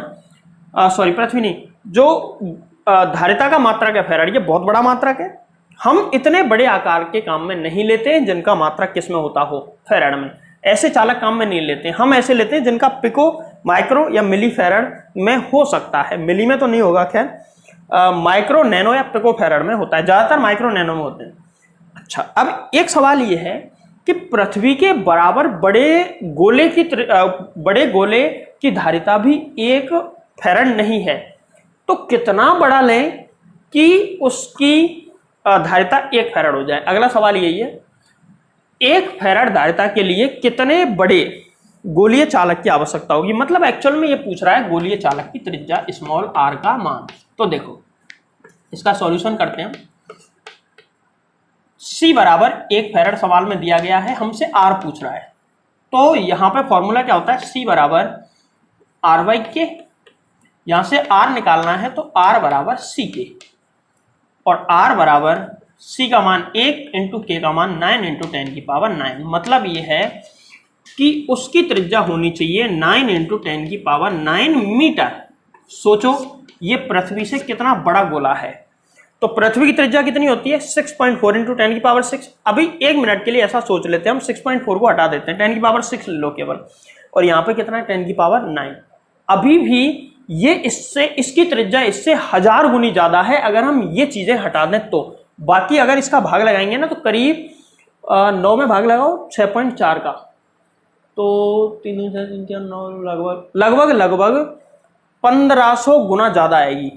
पृथ्वी नहीं, जो धारिता का मात्रक है फैराड, ये बहुत बड़ा मात्रक है। हम इतने बड़े आकार के काम में नहीं लेते हैं जिनका मात्रक किस में होता हो, फैराड में। ऐसे चालक काम में नहीं लेते, हम ऐसे लेते हैं जिनका पिको, माइक्रो या मिली फैराड में हो सकता है। मिली में तो नहीं होगा खैर, माइक्रो, नैनो या पिको फैराड में होता है, ज्यादातर माइक्रो नैनो में होते हैं। अच्छा, अब एक सवाल ये है कि पृथ्वी के बराबर बड़े गोले की धारिता भी 1 फैराड नहीं है, तो कितना बड़ा लें कि उसकी धारिता 1 फैराड हो जाए? अगला सवाल यही है, 1 फैराड धारिता के लिए कितने बड़े गोलीय चालक की आवश्यकता होगी? मतलब एक्चुअल में ये पूछ रहा है गोलीय चालक की त्रिज्या स्मॉल r का मान। तो देखो इसका सॉल्यूशन करते हैं। C बराबर 1 फैराड सवाल में दिया गया है, हमसे R पूछ रहा है, तो यहां पे फॉर्मूला क्या होता है? C बराबर R/K, यहां से R निकालना है तो R बराबर CK, और R बराबर C का मान 1 इंटू K का मान 9 इंटू 10⁹ मतलब ये है कि उसकी त्रिज्या होनी चाहिए 9 इंटू 10⁹ मीटर। सोचो ये पृथ्वी से कितना बड़ा गोला है, तो पृथ्वी की त्रिज्या कितनी होती है? 6.4 इंटू 10⁶। अभी 1 मिनट के लिए ऐसा सोच लेते हैं, हम 6.4 को हटा देते हैं, 10⁶ ले लो केवल, और यहाँ पे कितना है? 10⁹। अभी भी ये इसकी त्रिज्या इससे 1000 गुनी ज्यादा है अगर हम ये चीजें हटा दें तो। बाकी अगर इसका भाग लगाएंगे ना तो करीब 9 में भाग लगाओ 6.4 का, तो 3 9 लगभग 1500 गुना ज्यादा आएगी।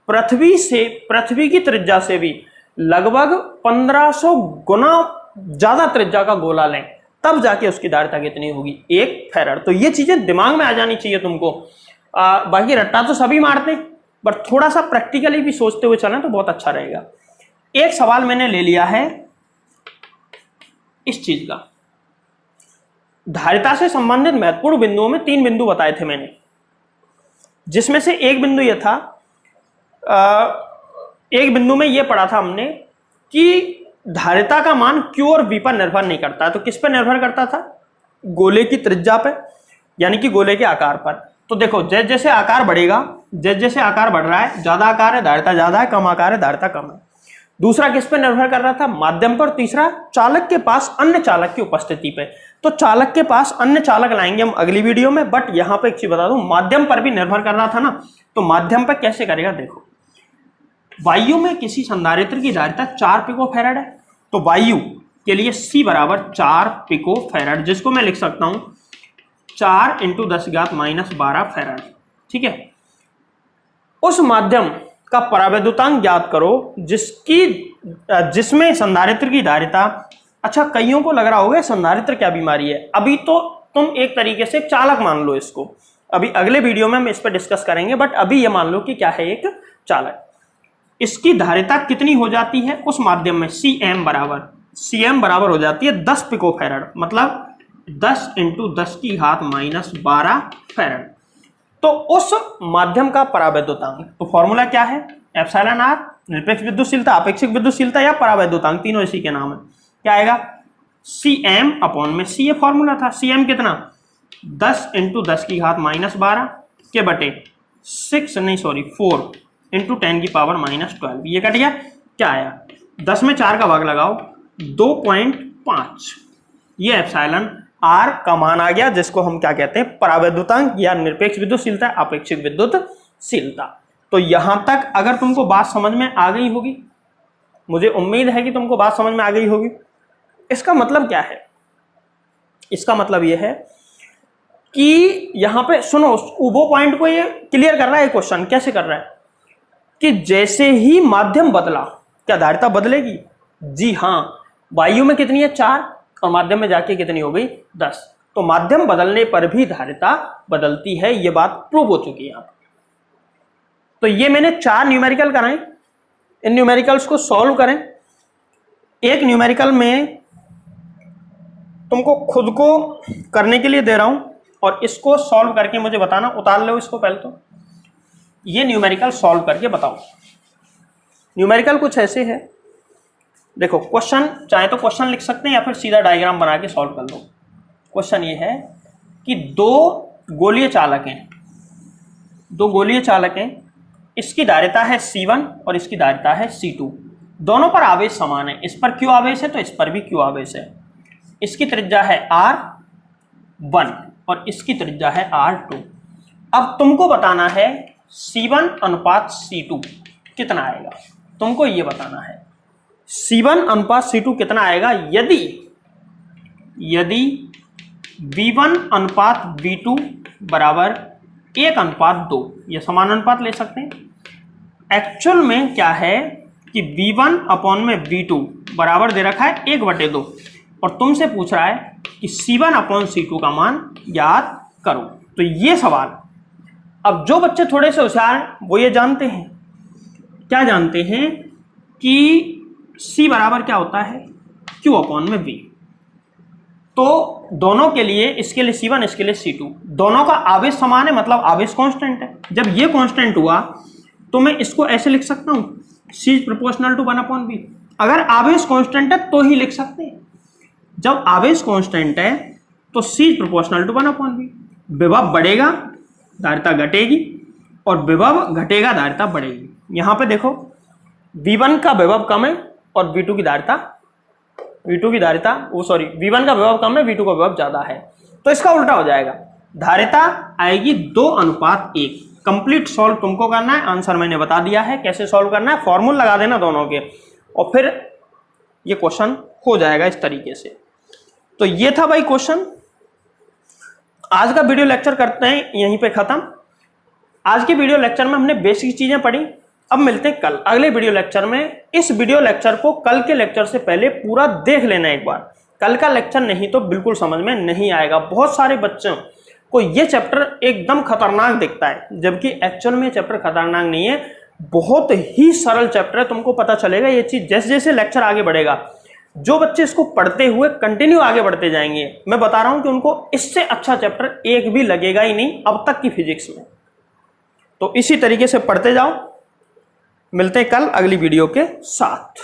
पृथ्वी की त्रिज्या से भी लगभग 1500 गुना ज्यादा त्रिज्या का गोला लें तब जाके उसकी धारिता कितनी होगी? 1 फैराड। तो ये चीजें दिमाग में आ जानी चाहिए तुमको। बाकी रट्टा तो सभी मारते हैं, बट थोड़ा सा प्रैक्टिकली भी सोचते हुए चलें तो बहुत अच्छा रहेगा। एक सवाल मैंने ले लिया है इस चीज का, धारिता से संबंधित महत्वपूर्ण बिंदुओं में 3 बिंदु बताए थे मैंने, जिसमें से एक बिंदु यह था, एक बिंदु में यह पढ़ा था हमने कि धारिता का मान Q और V पर निर्भर नहीं करता। तो किस पर निर्भर करता था? गोले की त्रिज्या पे, यानी कि गोले के आकार पर। तो देखो जैसे जैसे आकार बढ़ेगा, जैसे जैसे आकार बढ़ रहा है, ज्यादा आकार है धारिता ज्यादा है, कम आकार है धारिता कम है। दूसरा किस पे निर्भर कर रहा था? माध्यम पर। तीसरा चालक के पास अन्य चालक की उपस्थिति पे। तो चालक के पास अन्य चालक लाएंगे हम अगली वीडियो में, बट यहां पे एक चीज बता दूं, माध्यम पर भी निर्भर कर रहा था ना, तो माध्यम पर कैसे करेगा? देखो वायु में किसी संधारित्र की धारिता 4 पिको फैराड है, तो वायु के लिए C बराबर 4 पिको फैराड, जिसको मैं लिख सकता हूं 4 इंटू 10⁻12 फैराड। ठीक है, उस माध्यम का परावैद्युतांक ज्ञात करो जिसमें संधारित्र की धारिता। अच्छा, कईयों को लग रहा होगा संधारित्र क्या बीमारी है, अभी तो तुम एक तरीके से चालक मान लो इसको, अभी अगले वीडियो में हम इस पर डिस्कस करेंगे, बट अभी ये मान लो कि क्या है, एक चालक। इसकी धारिता कितनी हो जाती है उस माध्यम में, Cm बराबर हो जाती है 10 पिकोफैरड, मतलब 10 × 10⁻⁻12 फैरड। तो उस माध्यम का परावैद्युतांक, तो फॉर्मूला क्या है, εr, निरपेक्ष विद्युतशीलता, आपेक्षिक विद्युतशीलता या परावैद्युतांक, तीनों इसी के नाम है। क्या आएगा, Cm/c, ये फॉर्मूला था। Cm कितना, 10 × 10⁻12 के बटे 4 × 10⁻12, ये कट गया। क्या आया, 10 में 4 का भाग लगाओ, 2.5, ये एप्सिलॉन आर का मान आ गया, जिसको हम क्या कहते हैं, परावैद्युतांक या निरपेक्ष विद्युतशीलता, आपेक्षिक विद्युतशीलता। तो यहां तक अगर तुमको बात समझ में आ गई होगी, मुझे उम्मीद है कि तुमको बात समझ में आ गई होगी। इसका मतलब क्या है, इसका मतलब यह है कि यहां पे सुनो, वो पॉइंट को ये क्लियर कर रहा है क्वेश्चन। कैसे कर रहा है कि जैसे ही माध्यम बदला, क्या धारिता बदलेगी? जी हां, वायु में कितनी है, 4, और माध्यम में जाके कितनी हो गई, 10। तो माध्यम बदलने पर भी धारिता बदलती है, ये बात प्रूव हो चुकी है यहां पर। तो ये मैंने 4 न्यूमेरिकल कराए, इन न्यूमेरिकल्स को सॉल्व करें। एक न्यूमेरिकल में तुमको खुद को करने के लिए दे रहा हूं, और इसको सॉल्व करके मुझे बताना। उतार लो इसको पहले, तो ये न्यूमेरिकल सॉल्व करके बताओ। न्यूमेरिकल कुछ ऐसे है, देखो क्वेश्चन, चाहे तो क्वेश्चन लिख सकते हैं या फिर सीधा डायग्राम बना के सॉल्व कर लो। क्वेश्चन ये है कि 2 गोलीय चालक हैं, 2 गोलीय चालक हैं, इसकी धारिता है C1 और इसकी धारिता है C2। दोनों पर आवेश समान है, इस पर Q आवेश है तो इस पर भी Q आवेश है। इसकी त्रिज्या है R1 और इसकी त्रिज्या है R2। अब तुमको बताना है C1:C2 कितना आएगा, तुमको ये बताना है C1:C2 कितना आएगा यदि V1:V2 बराबर 1:2, ये समान अनुपात ले सकते हैं। एक्चुअल में क्या है कि V1/V2 बराबर दे रखा है 1/2, और तुमसे पूछ रहा है कि C1/C2 का मान याद करो। तो ये सवाल, अब जो बच्चे थोड़े से होशियार हैं वो ये जानते हैं, क्या जानते हैं कि C बराबर क्या होता है, Q/V। तो दोनों के लिए, इसके लिए C1, इसके लिए C2, दोनों का आवेश समान है, मतलब आवेश कांस्टेंट है। जब ये कांस्टेंट हुआ तो मैं इसको ऐसे लिख सकता हूं, C ∝ 1/V। अगर आवेश कांस्टेंट है तो ही लिख सकते हैं। जब आवेश कांस्टेंट है तो C ∝ 1/V। विभव बढ़ेगा, धारिता घटेगी, और विभव घटेगा, धारिता बढ़ेगी। यहां पे देखो, V1 का विभव कम है और V2 की धारिता, V1 का विभव कम है, V2 का विभव ज्यादा है। तो इसका उल्टा हो जाएगा, धारिता आएगी 2:1। कंप्लीट सॉल्व तुमको करना है, आंसर मैंने बता दिया है कैसे सॉल्व करना है। फॉर्मूला लगा देना दोनों के, और फिर ये क्वेश्चन हो जाएगा इस तरीके से। तो ये था भाई क्वेश्चन। आज का वीडियो लेक्चर करते हैं यहीं पे खत्म। आज के वीडियो लेक्चर में हमने बेसिक चीजें पढ़ी। अब मिलते हैं कल अगले वीडियो लेक्चर में। इस वीडियो लेक्चर को कल के लेक्चर से पहले पूरा देख लेना एक बार। कल का लेक्चर नहीं तो बिल्कुल समझ में नहीं आएगा। बहुत सारे बच्चों को ये चैप्टर एकदम खतरनाक दिखता है, जबकि एक्चुअल में चैप्टर खतरनाक नहीं है, बहुत ही सरल चैप्टर है। तुमको पता चलेगा ये चीज जैसे जैसे लेक्चर आगे बढ़ेगा। जो बच्चे इसको पढ़ते हुए कंटिन्यू आगे बढ़ते जाएंगे, मैं बता रहा हूं कि उनको इससे अच्छा चैप्टर एक भी लगेगा ही नहीं अब तक की फिजिक्स में। तो इसी तरीके से पढ़ते जाओ। मिलते हैं कल अगली वीडियो के साथ।